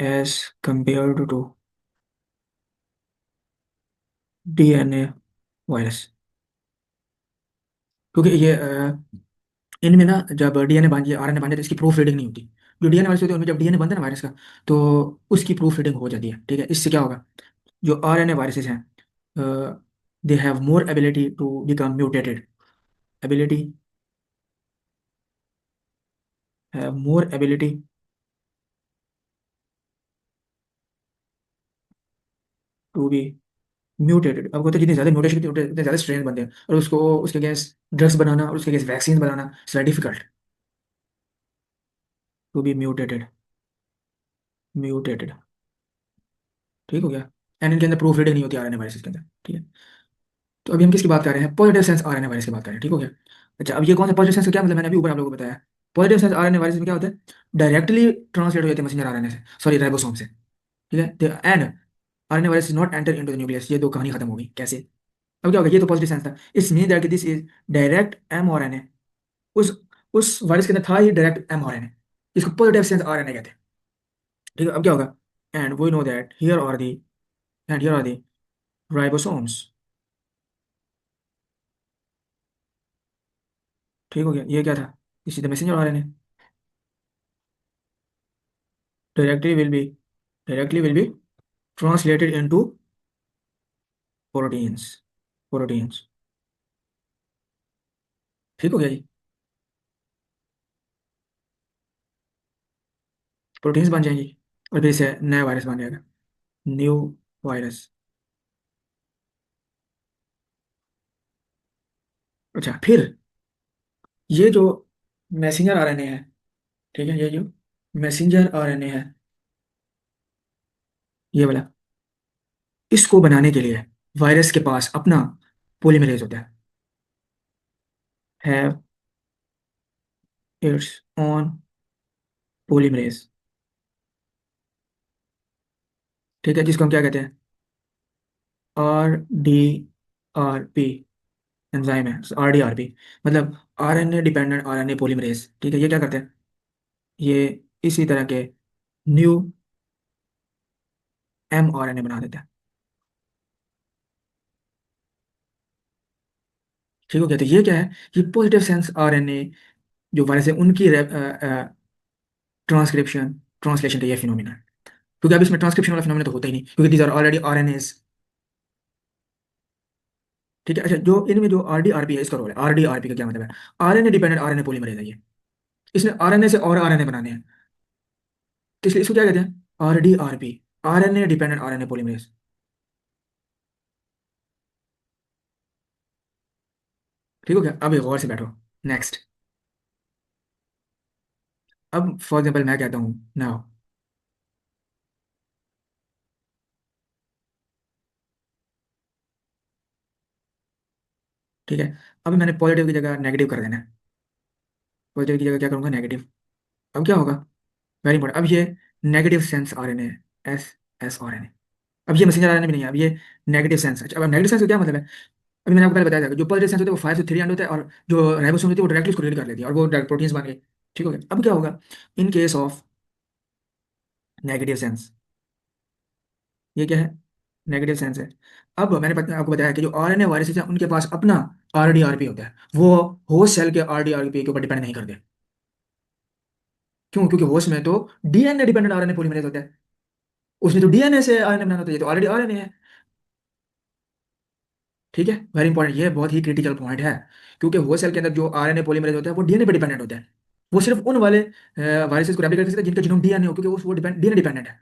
as compared to DNA virus. क्योंकि ये इनमें ना जब DNA बन जाए, RNA बन जाए, तो इसकी प्रूफ रीडिंग नहीं होती। जो DNA वायरस होते हैं उनमें जब DNA बनता है ना वायरस का, तो उसकी प्रूफ रीडिंग हो जाती है, ठीक है? इससे क्या होगा? जो RNA वायरसेस हैं, they have more ability to become mutated, ability, have more ability to be mutated. अब होता है जितनी ज़्यादा म्यूटेशन होती है उतने ज़्यादा स्ट्रेन बनते हैं, और उसको उसके अगेंस्ट ड्रग्स बनाना और उसके अगेंस्ट वैक्सीन बनाना it's very difficult. To be mutated, mutated, ठीक हो गया। एंड इनके अंदर प्रूफ रीडिंग नहीं होती आरएनए वायरस के अंदर, ठीक है। तो अभी हम किसकी बात कर रहे हैं? पॉजिटिव सेंस आरएनए वायरस की बात कर रहे हैं, ठीक हो गया। अच्छा, अब ये कौन सा पॉजिटिव सेंस का क्या मतलब, मैंने अभी ऊपर आप लोगों को बताया। पॉजिटिव सेंस आरएनए वायरस में क्या होता है? डायरेक्टली ट्रांसलेट हो जाते हैं मैसेंजर आरएनए से, सॉरी राइबोसोम से, ठीक है। And RNA virus is not enter into the nucleus. ये दो कहानी खत्म हो गई कैसे? अब क्या होगा, ये तो पॉजिटिव सेंस था। It's mean that this is direct mRNA. उस उस वायरस के अंदर था ही डायरेक्ट एमआरएनए, इसको पॉजिटिव सेंस आरएनए कहते हैं, ठीक है। अब क्या होगा? And we know that here are the and here are the ribosomes, ठीक हो गया। ये क्या था? This is the messenger RNA. directly will be directly will be translated into proteins, proteins, ठीक हो गया जी। प्रोटीन्स बन जाएंगी और फिर से नया वायरस बन जाएगा, न्यू वायरस। अच्छा, फिर ये जो मैसेंजर आरएनए है, ठीक है, ये जो मैसेंजर आरएनए है, ये वाला, इसको बनाने के लिए वायरस के पास अपना पॉलीमरेज होता है, हैव इट्स ओन पॉलीमरेज, ठीक है, जिसको हम क्या कहते हैं? RDRP एंजाइम है, RDRP, मतलब RNA डिपेंडेंट RNA पॉलीमरेज, ठीक है। ये क्या करते हैं? ये इसी तरह के न्यू mRNA बना देते हैं, ठीक हो गया। तो ये क्या है? ये पॉजिटिव सेंस RNA जो वायरस है उनकी ट्रांसक्रिप्शन ट्रांसलेशन का ये फिनोमिना है। क्योंकि अब इसमें ट्रांसक्रिप्शन वाला फिनोमिना तो होता ही नहीं, क्योंकि दीज आर ऑलरेडी RNAs, ठीक है। अच्छा, जो इनमें जो RDRP है, इसका रोल है। RDRP का क्या मतलब है? RNA डिपेंडेंट RNA पॉलीमरेज है ये। इसने RNA से और RNA बनाने हैं, तो इसलिए इसको क्या कहते हैं? RDRP, RNA dependent RNA polymerase, ठीक हो गया। अब एक गौर से बैठो। नेक्स्ट, अब फॉर एग्जाम्पल मैं कहता हूँ नाउ, ठीक है। अभी मैंने पॉजिटिव की जगह नेगेटिव कर देना है, पॉजिटिव की जगह क्या करूंगा? नेगेटिव। अब क्या होगा? वेरी इंपॉर्टेंट, अब ये नेगेटिव सेंस आरएनए, SSRNA। अब ये मैसेंजर आरएनए भी नहीं है, अब ये नेगेटिव सेंस। अच्छा, अब नेगेटिव सेंस का क्या मतलब है? अभी मैंने आपको पहले बताया था कि जो पॉजिटिव सेंस होता है वो 5 से 3 एंड होता है, और जो राइबोसोम होती है वो डायरेक्टली उसको रीड कर लेती है और वो प्रोटीन्स बन गए, ठीक हो गया। अब क्या होगा इन केस ऑफ नेगेटिव सेंस? ये क्या है? नेगेटिव सेंस है। अब मैंने आपको बताया कि जो आरएनए वायरसेस हैं उनके पास अपना RDRP होता है, वो होस्ट सेल के RDRP के ऊपर डिपेंड नहीं करते। क्यों? क्योंकि होस्ट में तो DNA डिपेंडेंट RNA पॉलीमरेज होता है, उसने तो DNA से RNA बनाना होता है, ये तो ऑलरेडी RNA है, ठीक है। वेरी इंपॉर्टेंट, ये बहुत ही क्रिटिकल पॉइंट है, क्योंकि होस्ट सेल के अंदर जो RNA पॉलीमरेज होता है वो DNA पे डिपेंडेंट होता है। वो सिर्फ उन वाले वायरसेस को रेप्लिकेट कर सकता है जिनका जीनोम DNA हो, क्योंकि वो DNA डिपेंडेंट है,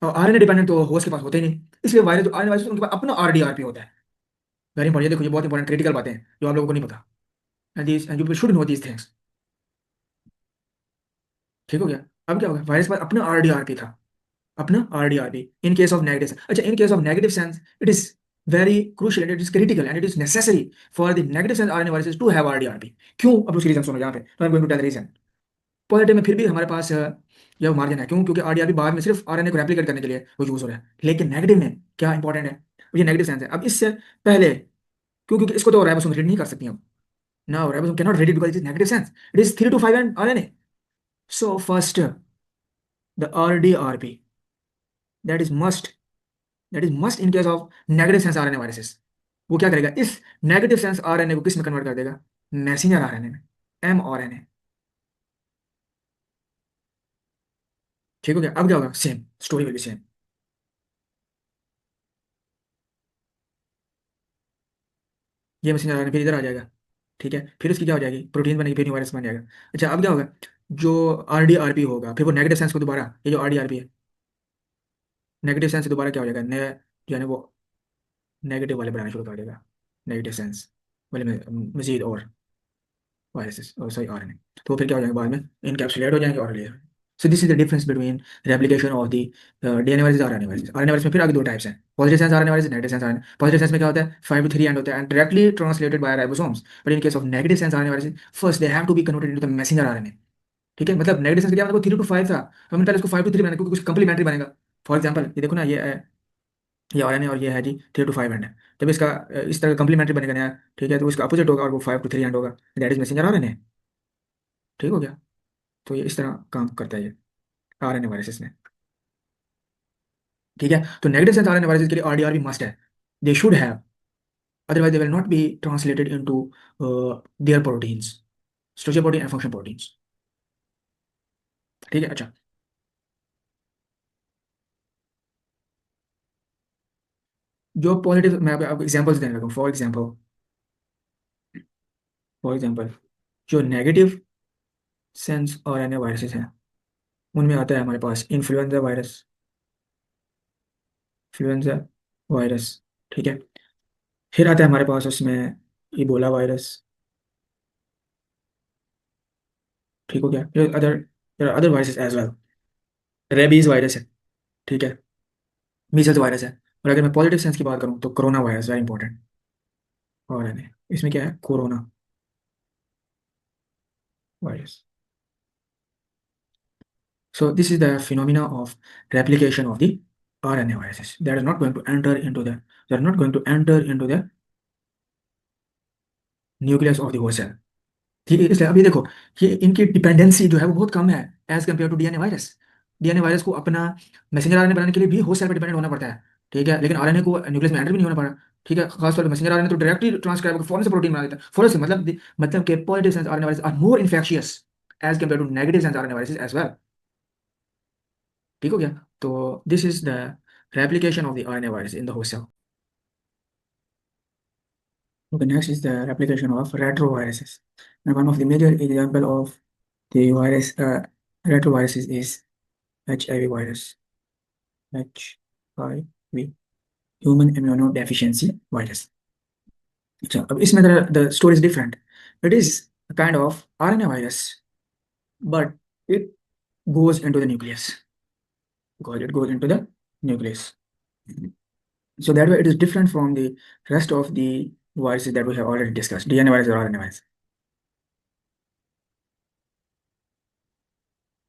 और RNA डिपेंडेंट तो होस्ट के पास होते ही नहीं। इसलिए वायरस जो RNA वायरस उनके पास अपना RDRP होता है। वेरी इंपॉर्टेंट, ये देखो, ये बहुत इंपॉर्टेंट क्रिटिकल बातें हैं जो आप लोगों को नहीं पता, and you should know these things, ठीक हो गया। अब क्या होगा? वायरस के पास अपना RDRP था, अपना RDRP in case of negative sense. अच्छा, in case of negative sense it is very crucial and it is critical and it is necessary for the negative sense RNA viruses to have RDRP। क्यों? अब उसकी reason सुनो यहाँ पे, तो I am going to tell reason. Positive में फिर भी हमारे पास यह मार्जिन है, क्यों? क्योंकि RDRP बाद में सिर्फ RNA को रेप्लिकेट करने के लिए वो यूज हो रहा है, लेकिन नेगेटिव में क्या इंपॉर्टेंट है? ये नेगेटिव सेंस है। अब इससे पहले, क्यों? क्योंकि इसको तो राइबोसोम रीड नहीं कर सकती अब, now ribosome can not read it because it is negative sense, it is 3 to 5 and RNA। So first the RDRP that is must that is must in case of negative sense RNA viruses. वो क्या करेगा? इस negative sense RNA को किस में convert कर देगा? Messenger RNA में, mRNA, ठीक हो गया। अब क्या होगा? Same story will be same. ये मैसेंजर आरएनए फिर इधर आ जाएगा, ठीक है, फिर उसकी क्या हो जाएगी? प्रोटीन बनेगी, फिर न्यू वायरस बन जाएगा। अच्छा, अब क्या होगा? जो RDRP होगा फिर वो नेगेटिव सेंस को दोबारा, ये जो RDRP है नेगेटिव सेंस से दोबारा क्या हो जाएगा? जो है ना वो नेगेटिव वाले बनाना शुरू कर देगा, नेगेटिव सेंस वाले में मजीद और वायरसेस और सॉरी आरएनए। तो फिर क्या हो जाएगा, बाद में इनकैप्सुलेट हो जाएंगे और layer. So this is the difference between replication of the DNA virus और आरएनए वायरस। आरएनए वायरस में फिर आगे दो टाइप्स हैं, positive sense RNA virus, negative sense RNA. Positive sense में क्या होता है, 5 to 3 एंड होता है and directly translated by ribosomes, but in case of negative sense RNA virus first they have to be converted into the messenger RNA. ठीक है, मतलब negative sense क्या मतलब 3 to 5 था, हमने पहले इसको 5 to 3 बनाया क्योंकि कुछ कंप्लीमेंट्री बनेगा। फॉर एग्जाम्पल ये देखो ना, ये आरएनए और ये है जी 3 to 5 एंड है। जब इसका इस तरह कंप्लीमेंट्री बनेगा नया, ठीक है, तो इसका अपोजिट होगा और वो 5 to 3 एंड होगा, दैट इज मैसेंजर आरएनए। ठीक हो गया। तो ये इस तरह काम करता है ये आरएनए वायरसेस में। ठीक है, तो नेगेटिव सेंस आरएनए वायरसेस के लिए आरडीआर भी मस्ट है, they should have, otherwise they will not be translated into their proteins, structure protein and function proteins. ठीक है, अच्छा। जो पॉजिटिव, मैं आपको एग्जांपल्स देने लगा, फॉर एग्जांपल जो नेगेटिव सेंस आरएनए वायरसेस हैं उनमें आता है हमारे पास इन्फ्लुएंजा वायरस। ठीक है, फिर आता है हमारे पास उसमें इबोला वायरस। ठीक हो गया, other other viruses as well, rabies virus है। ठीक है, मीजल्स वायरस है। और अगर मैं पॉजिटिव सेंस की बात करूं तो कोरोना वायरस वेरी इंपॉर्टेंट। और है इसमें क्या है, corona virus. So this is the phenomena of replication of the RNA viruses. They are not going to enter into the they are not going to enter into the nucleus of the whole cell. ठीक है, इसलिए अभी देखो ये इनकी dependency जो है वो बहुत कम है as compare to DNA virus. DNA virus को अपना मैसेंजर आरएनए बनाने के लिए भी होस्ट सेल पर डिपेंडेंट होना पड़ता है। ठीक है, लेकिन आरएनए को न्यूक्लियस में एंटर भी नहीं होना पड़ा। ठीक है, खासतौर पर मैसेंजर आरएनए तो डायरेक्टली ट्रांसक्राइब होकर फौरन से प्रोटीन बना देता है, फौरन से, मतलब कि positive sense RNA virus are more infectious as compare to negative sense RNA virus as well. ठीक हो गया। तो this is the replication of the RNA virus in the host cell. Okay, next is the replication of retroviruses. And one of the major example of the retroviruses is HIV virus. HIV, human immunodeficiency virus. अच्छा, अब इसमें the story is different. It is a kind of RNA virus, but it goes into the nucleus. Because it goes into the nucleus. So that way it is different from the rest of the viruses that we have already discussed, DNA virus or RNA virus.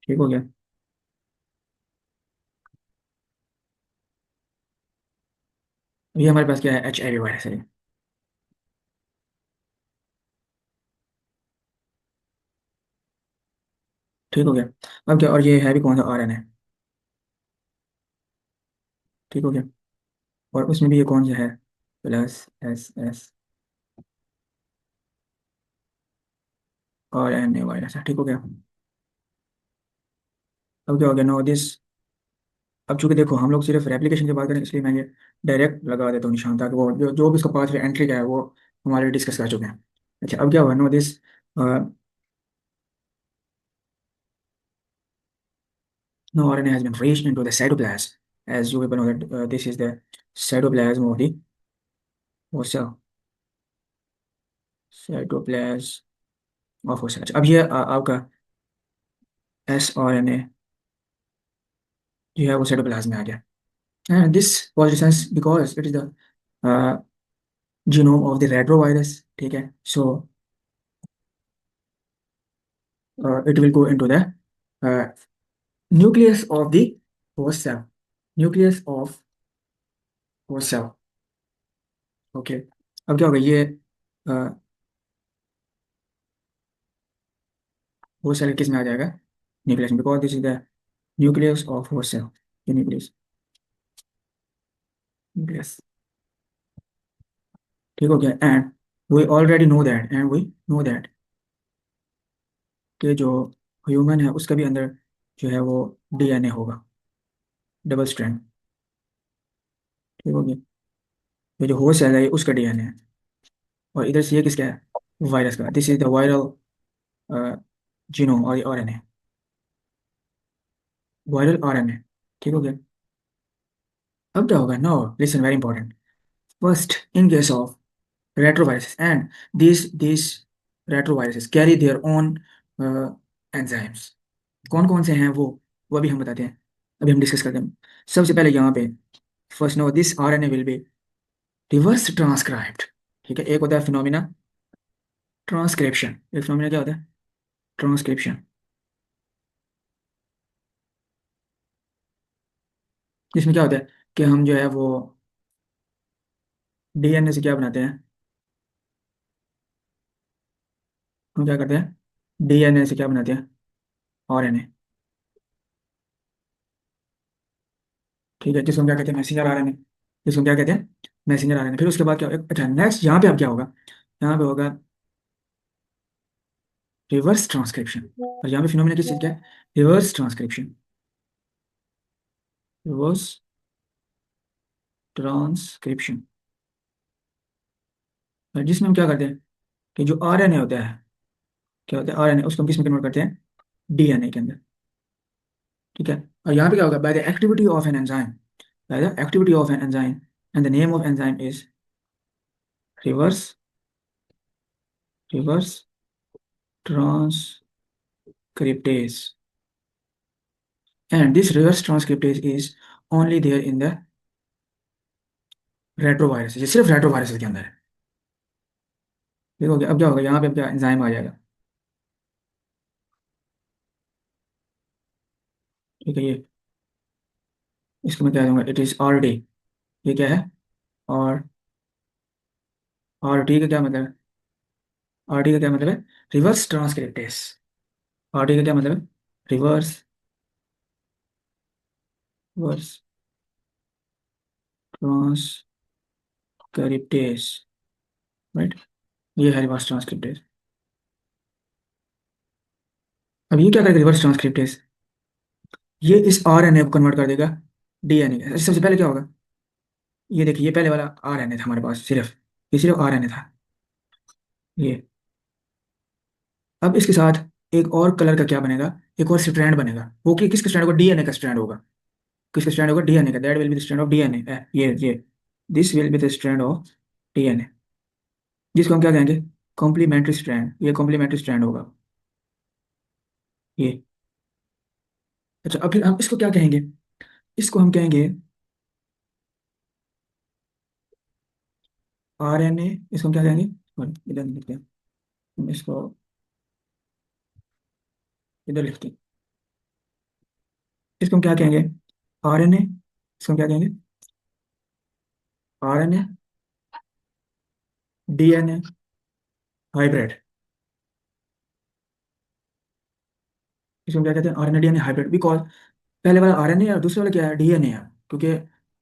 ठीक हो गया। ये हमारे पास क्या है, HIV virus है। ठीक हो गया। अब क्या, और ये है भी कौन सा, RNA। ठीक हो गया, और उसमें भी ये कौन सा है, +SS RNA वायरस है। ठीक हो गया। अब क्या हो गया, नो दिस। अब चूंकि देखो हम लोग सिर्फ रेप्लिकेशन की बात करें इसलिए मैं ये डायरेक्ट लगा देता हूँ निशान, ताकि वो जो भी इसका पाथ एंट्री का है वो हमारे डिस्कस कर चुके हैं। अच्छा, अब क्या हुआ, no this no RNA has been reached into the cytoplasm. As you people know that this is the cytoplasm of the cell. cytoplasm of a cell. अच्छा, अब ये आपका sRNA जो है वो साइटोप्लाज्म में आ गया। And this was researched because it is the uh, genome of the retrovirus. ठीक है, so it will go into the uh, nucleus of the host cell. nucleus of host cell. Okay, अब क्या होगा, ये host cell किस में आ जाएगा, nucleus में, because this is the nucleus of host cell. The nucleus. ठीक हो गया। एंड वी नो दैट कि जो ह्यूमन है उसका भी अंदर जो है वो डीएनए होगा, डबल स्ट्रैंड। ठीक हो गया, ये जो होस्ट सेल है ये उसका डीएनए है, और इधर से ये किसका है, वायरस का। This is the viral genome और आरएनए, वायरल आरएनए। ठीक हो गया। अब क्या होगा? No, listen, very important. First, in case of retroviruses, and these retroviruses carry their own enzymes। कौन कौन से हैं वो अभी हम बताते हैं, अभी हम डिस्कस करते हैं। सबसे पहले यहाँ पे, first, no this RNA will be reverse transcribed. ठीक है, एक होता है फिनोमिना ट्रांसक्रिप्शन, एक फिनोमिना क्या होता है? ट्रांसक्रिप्शन। जिसमें क्या होता है कि हम जो है वो डीएनए से क्या बनाते हैं? हम क्या करते हैं? डीएनए से क्या बनाते हैं? आरएनए। ठीक है, जिसको हम क्या कहते हैं? Messenger RNA. जिसको हम क्या कहते हैं? Messenger RNA. फिर उसके बाद क्या? अच्छा, नेक्स्ट यहाँ पे अब क्या होगा? यहाँ पे होगा रिवर्स ट्रांसक्रिप्शन। और यहाँ पे फिनोमिना किस चीज़ का है? Reverse transcription. रिवर्स ट्रांसक्रिप्शन, जिसमें हम क्या करते हैं कि जो आरएनए होता है, क्या होता है? आरएनए, उसको हम किस में कन्वर्ट करते हैं? डीएनए के अंदर। ठीक है। और यहाँ पे क्या होगा? By the activity of an enzyme, by the activity of an enzyme, and the name of enzyme is reverse reverse transcriptase. And this reverse transcriptase is only there in the retrovirus. ये सिर्फ retrovirus के अंदर है। देखोगे अब क्या होगा? यहाँ पे अब क्या एंजाइम आ जाएगा। ठीक है, ये इसको मैं क्या दूंगा? It is R D. ये क्या है? और आर टी का क्या मतलब है? आर टी का क्या मतलब है? Reverse transcriptase. आर टी का क्या मतलब है? Reverse reverse transcriptase. राइट, ये है रिवर्स ट्रांसक्रिप्टेज। अब ये क्या करेगा रिवर्स ट्रांसक्रिप्टेज? ये इस आर एन ए को कन्वर्ट कर देगा डीएनए। सबसे पहले क्या होगा? ये देखिए, ये पहले वाला आर एन ए था हमारे पास, सिर्फ ये सिर्फ आर एन ए था ये। अब इसके साथ एक और कलर का क्या बनेगा? एक और स्ट्रैंड बनेगा। वो कि किसका स्ट्रैंड होगा? डीएनए का स्ट्रैंड होगा। किसका स्ट्रैंड होगा? डीएनए का। That will be the strand of DNA. ये this will be the strand of DNA, जिसको हम क्या कहेंगे? Complementary strand. ये कॉम्प्लीमेंट्री स्ट्रैंड होगा ये। अच्छा, अब फिर हम इसको क्या कहेंगे? इसको हम कहेंगे आरएनए। इसको हम क्या कहेंगे? और इधर लिखते हैं हम इसको, इधर लिखते हैं। इसको हम क्या कहेंगे? आरएनए। इसको हम क्या कहेंगे? RNA DNA hybrid. इसको हम क्या कहते हैं? RNA DNA hybrid. बिकॉज पहले वाला आरएनए है और दूसरे वाला क्या है? डीएनए है। क्योंकि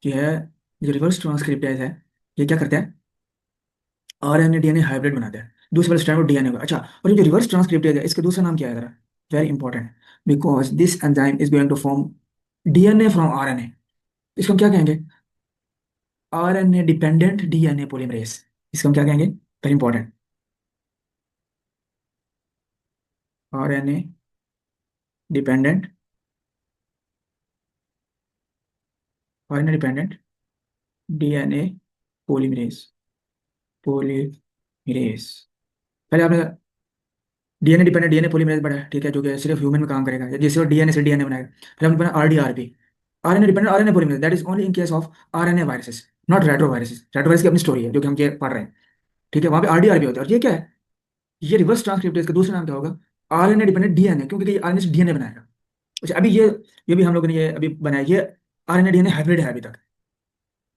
ये है, जो रिवर्स ट्रांसक्रिप्टेज है, ये क्या करता है? आरएनए डीएनए हाइब्रिड बनाता है। दूसरे वाले स्ट्रैंड डीएनए का। अच्छा, और ये जो रिवर्स ट्रांसक्रिप्टेज है, इसका दूसरा नाम क्या है जरा? Very important. Because this enzyme is going to form DNA from RNA. इसको हम क्या कहेंगे? RNA dependent DNA polymerase. इसको हम क्या कहेंगे? Very important. RNA dependent, RNA dependent DNA polymerase. Polymerase. पहले आपने डीएनए डिपेंडेंट डीएनए पॉलीमरेज पढ़ा है, ठीक है, जो कि सिर्फ ह्यूमन में काम करेगा, जिससे डीएनए से डीएनए बनाएगा। फिर हमने पढ़ा RDRP, RNA dependent RNA polymerase. That is only in case of RNA viruses, not retroviruses. Retrovirus की अपनी स्टोरी है जो कि हम ये पढ़ रहे हैं। ठीक है, वहां पे आरडीआरपी होता है। और ये क्या है? ये रिवर्स ट्रांसक्रिप्टेज का दूसरा नाम क्या होगा? आरएनए डिपेंडेंट डीएनए, क्योंकि ये आरएनए से डीएनए बनाएगा। अच्छा, अभी ये भी हम लोगों ने ये अभी बनाया, ये आरएनए डीएनए हाइब्रिड है अभी तक।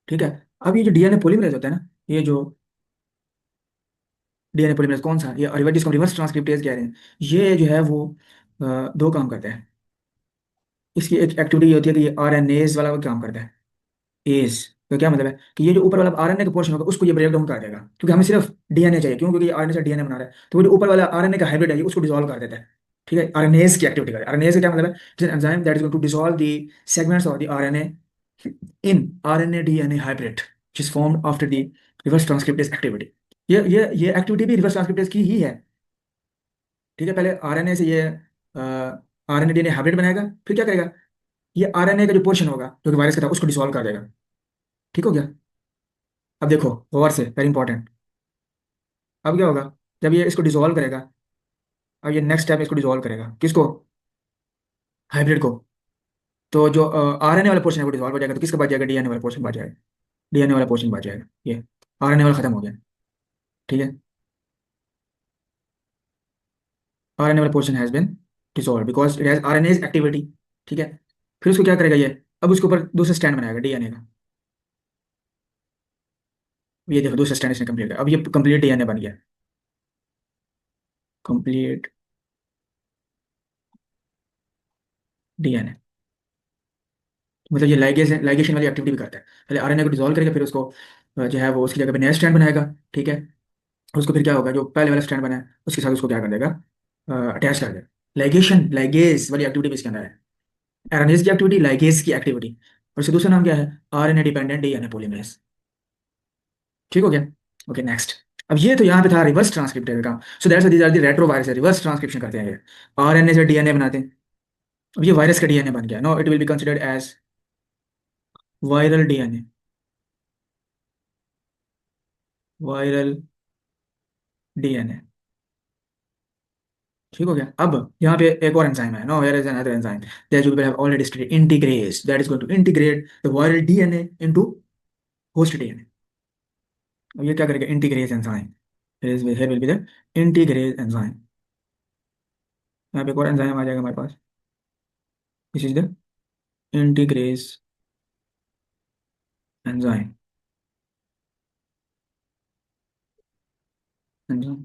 ठीक है। अब ये जो डीएनए पॉलीमरेज होता है ना, ये जो डीएनए पॉलीमरेज कौन सा? ये रिवर्स, जिसको रिवर्स ट्रांसक्रिप्टेज कह रहे हैं, ये जो है वो दो काम करता है। इसकी एक एक्टिविटी ये होती है कि ये आरएनएज वाला वो काम करता है। एज तो क्या मतलब है कि ये जो ऊपर वाला आरएनए का पोर्शन होगा उसको ये ब्रेक डाउन कर देगा, क्योंकि हमें सिर्फ डीएनए चाहिए। क्यों? क्योंकि ये आरएनए से डीएनए बना रहा है, तो वो जो ऊपर वाला आरएनए का हाइब्रिड है ये उसको डिसॉल्व कर देता है। ठीक है, आरएनएज की एक्टिविटी का। आरएनएज का क्या मतलब है? It's an enzyme that is going to dissolve the segments of the RNA in RNA DNA hybrid, which is formed after the reverse transcriptase activity. ये एक्टिविटी भी रिवर्स ट्रांसक्रिप्टेज की ही है। ठीक है, पहले आरएनए से ये आरएनए डीएनए हाइब्रिड बनाएगा, फिर क्या करेगा? ये आरएनए का जो पोर्शन होगा जो कि वायरस का था उसको डिसॉल्व कर देगा। ठीक हो गया। अब देखो, गौर से, वेरी इंपॉर्टेंट। अब क्या होगा, जब ये इसको डिसॉल्व करेगा, अब ये नेक्स्ट स्टेप इसको डिसॉल्व करेगा, किसको, हाइब्रिड को। तो जो आरएनए वाला पोर्शन है वो डिसॉल्व हो जाएगा, तो किसका बच जाएगा, डीएनए वाला पोर्शन बच जाएगा। डीएनए वाला पोर्शन बच जाएगा, ये आरएनए वाला खत्म हो गया। ठीक है, आरएनए वाला portion has been dissolve because it has RNase activity. ठीक है, फिर उसको क्या करेगा ये, अब उसके ऊपर दूसरा स्टैंड बनाएगा डीएनए का। ये देखो, दूसरा स्टैंड इसने कंप्लीट किया, अब ये कंप्लीट डीएनए बन गया, कंप्लीट डीएनए। मतलब ये लाइगेशन वाली एक्टिविटी भी करता है। पहले आरएनए को डिसॉल्व करेगा, फिर उसको जो है वो उसकी जगह पे नया स्टैंड बनाएगा। ठीक है, उसको फिर क्या होगा, जो पहले वाला स्टैंड बना है उसके साथ उसको क्या कर देगा, अटैच कर देगा। लाइगेज वाली एक्टिविटी भी इसके अंदर है, आरएनएज की एक्टिविटी, लाइगेज की एक्टिविटी। और इसका दूसरा नाम क्या है, आरएनए डिपेंडेंट डीएनए पॉलीमरेज। ठीक हो गया। Okay, next. अब ये तो यहाँ पे था रिवर्स ट्रांसक्रिप्टर का, so that's these are the retrovirus है, रिवर्स ट्रांसक्रिप्शन करते हैं ये, आरएनए से डीएनए बनाते हैं। अब ये वायरस का डीएनए बन गया, no it will be considered as viral DNA, viral DNA. ठीक हो गया। अब यहाँ पे एक और एंजाइम है, no, here is another enzyme that you have already studied, integrase, that is going to integrate the viral DNA into host DNA. अब ये क्या करेगा, integrase enzyme, here will be the integrase enzyme. यहाँ पे एक और enzyme आ जाएगा हमारे पास, this is the integrase enzyme, enzyme,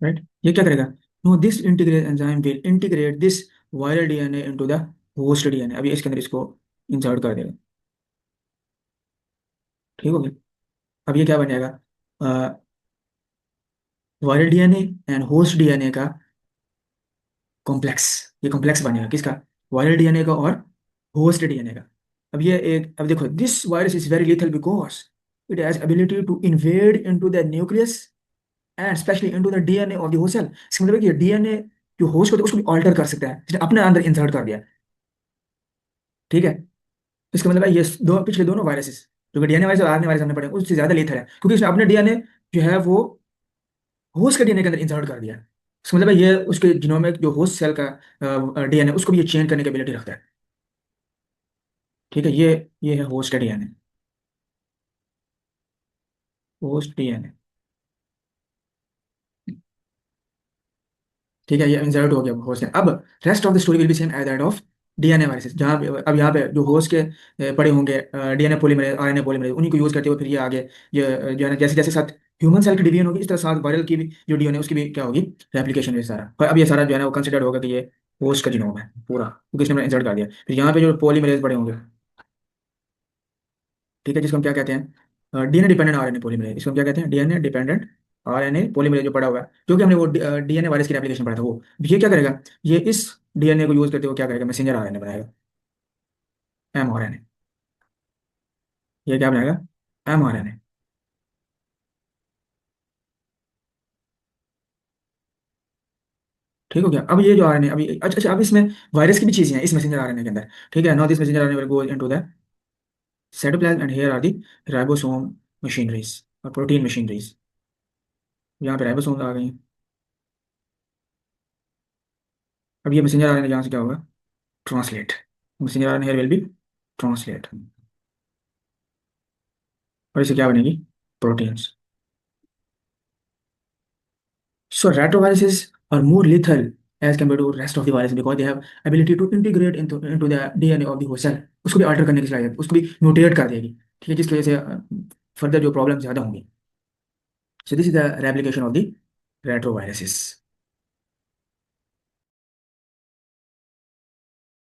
right. ये क्या करेगा, no, this integrase enzyme will integrate this viral DNA into the host DNA. अभी इसके अंदर इसको इंसर्ट कर देगा। ठीक हो गया। अब ये क्या बन जाएगा, viral DNA and host DNA का कॉम्प्लेक्स। ये कॉम्प्लेक्स बनेगा किसका, वायरल डीएनए का और होस्ट डीएनए का। अब ये एक, अब देखो, this virus is very lethal because it has ability to invade into the nucleus and specially into the DNA of the host cell. इसका मतलब है कि ये डीएनए जो होस्ट होता है उसको भी ऑल्टर कर सकता है, जिसने अपने अंदर इंसर्ट कर दिया। ठीक है, इसका मतलब है ये दो पिछले दोनों वायरसेस, जो कि डीएनए वायरस और आरएनए वायरस हमने पढ़े, उससे ज्यादा लेथल है, क्योंकि इसने अपने डीएनए जो है वो होस्ट के डीएनए के अंदर इंसर्ट कर दिया। इसका मतलब है ये उसके जीनोमिक जो होस्ट सेल का डीएनए उसको भी ये चेंज करने की एबिलिटी रखता है। ठीक है, ये है होस्ट डीएनए, होस्ट डीएनए। ठीक है, ये इंसर्ट हो गया होस्ट में। अब rest of the story will be same as that of DNA viruses, जहाँ अब यहाँ पे जो होस्ट के पड़े होंगे डीएनए पॉलीमरेज, आरएनए पॉलीमरेज, उन्हीं को यूज करते हुए फिर ये आगे ये जो है ना, जैसे जैसे साथ ह्यूमन सेल की डिवीजन होगी, इस तरह साथ वायरल की भी जो डीएनए उसकी भी क्या होगी, रेप्लिकेशन ये सारा। पर अब ये सारा जो है ना वो कंसिडर्ड होगा कि ये होस्ट का जीनोम है पूरा, क्योंकि इसने इंसर्ट कर दिया। फिर यहाँ पे जो पॉलीमरेज पड़े होंगे, ठीक है, जिसको हम क्या कहते हैं, डीएनए डिपेंडेंट आरएनए पॉलीमरेज, इसको हम क्या कहते हैं, डीएनए डिपेंडेंट आरएनए पॉलीमरेज जो पड़ा हुआ है, जो कि हमने वो डीएनए वायरस की एप्लीकेशन पढ़ा था वो। ये क्या करेगा, ये इस डीएनए को यूज करते हुए क्या करेगा, मैसेंजर आरएनए बनाएगा, एमआरएनए। ये क्या बनाएगा, एमआरएनए। ठीक हो गया। अब ये जो आरएनए अभी, अच्छा अच्छा, अब इसमें वायरस की भी चीजें हैं इस मैसेंजर आरएनए के अंदर। ठीक है, now this messenger RNA will go into the cytoplasm and here are the ribosome machineries और प्रोटीन मशीनरीज। यहाँ पे राइबोसोम आ गई हैं। अब ये मैसेंजर आरएनए यहाँ से क्या होगा, translate, messenger RNA here will be translate, और इसे क्या बनेगी, proteins. So retroviruses are more lethal as compared to rest of the virus because they have ability to integrate into the DNA of the host cell। उसको भी alter करने की सलाहियत, उसको भी म्यूटेट कर देगी। ठीक है, जिसकी वजह से फर्दर जो प्रॉब्लम ज्यादा होंगी। So this is the replication of the retroviruses।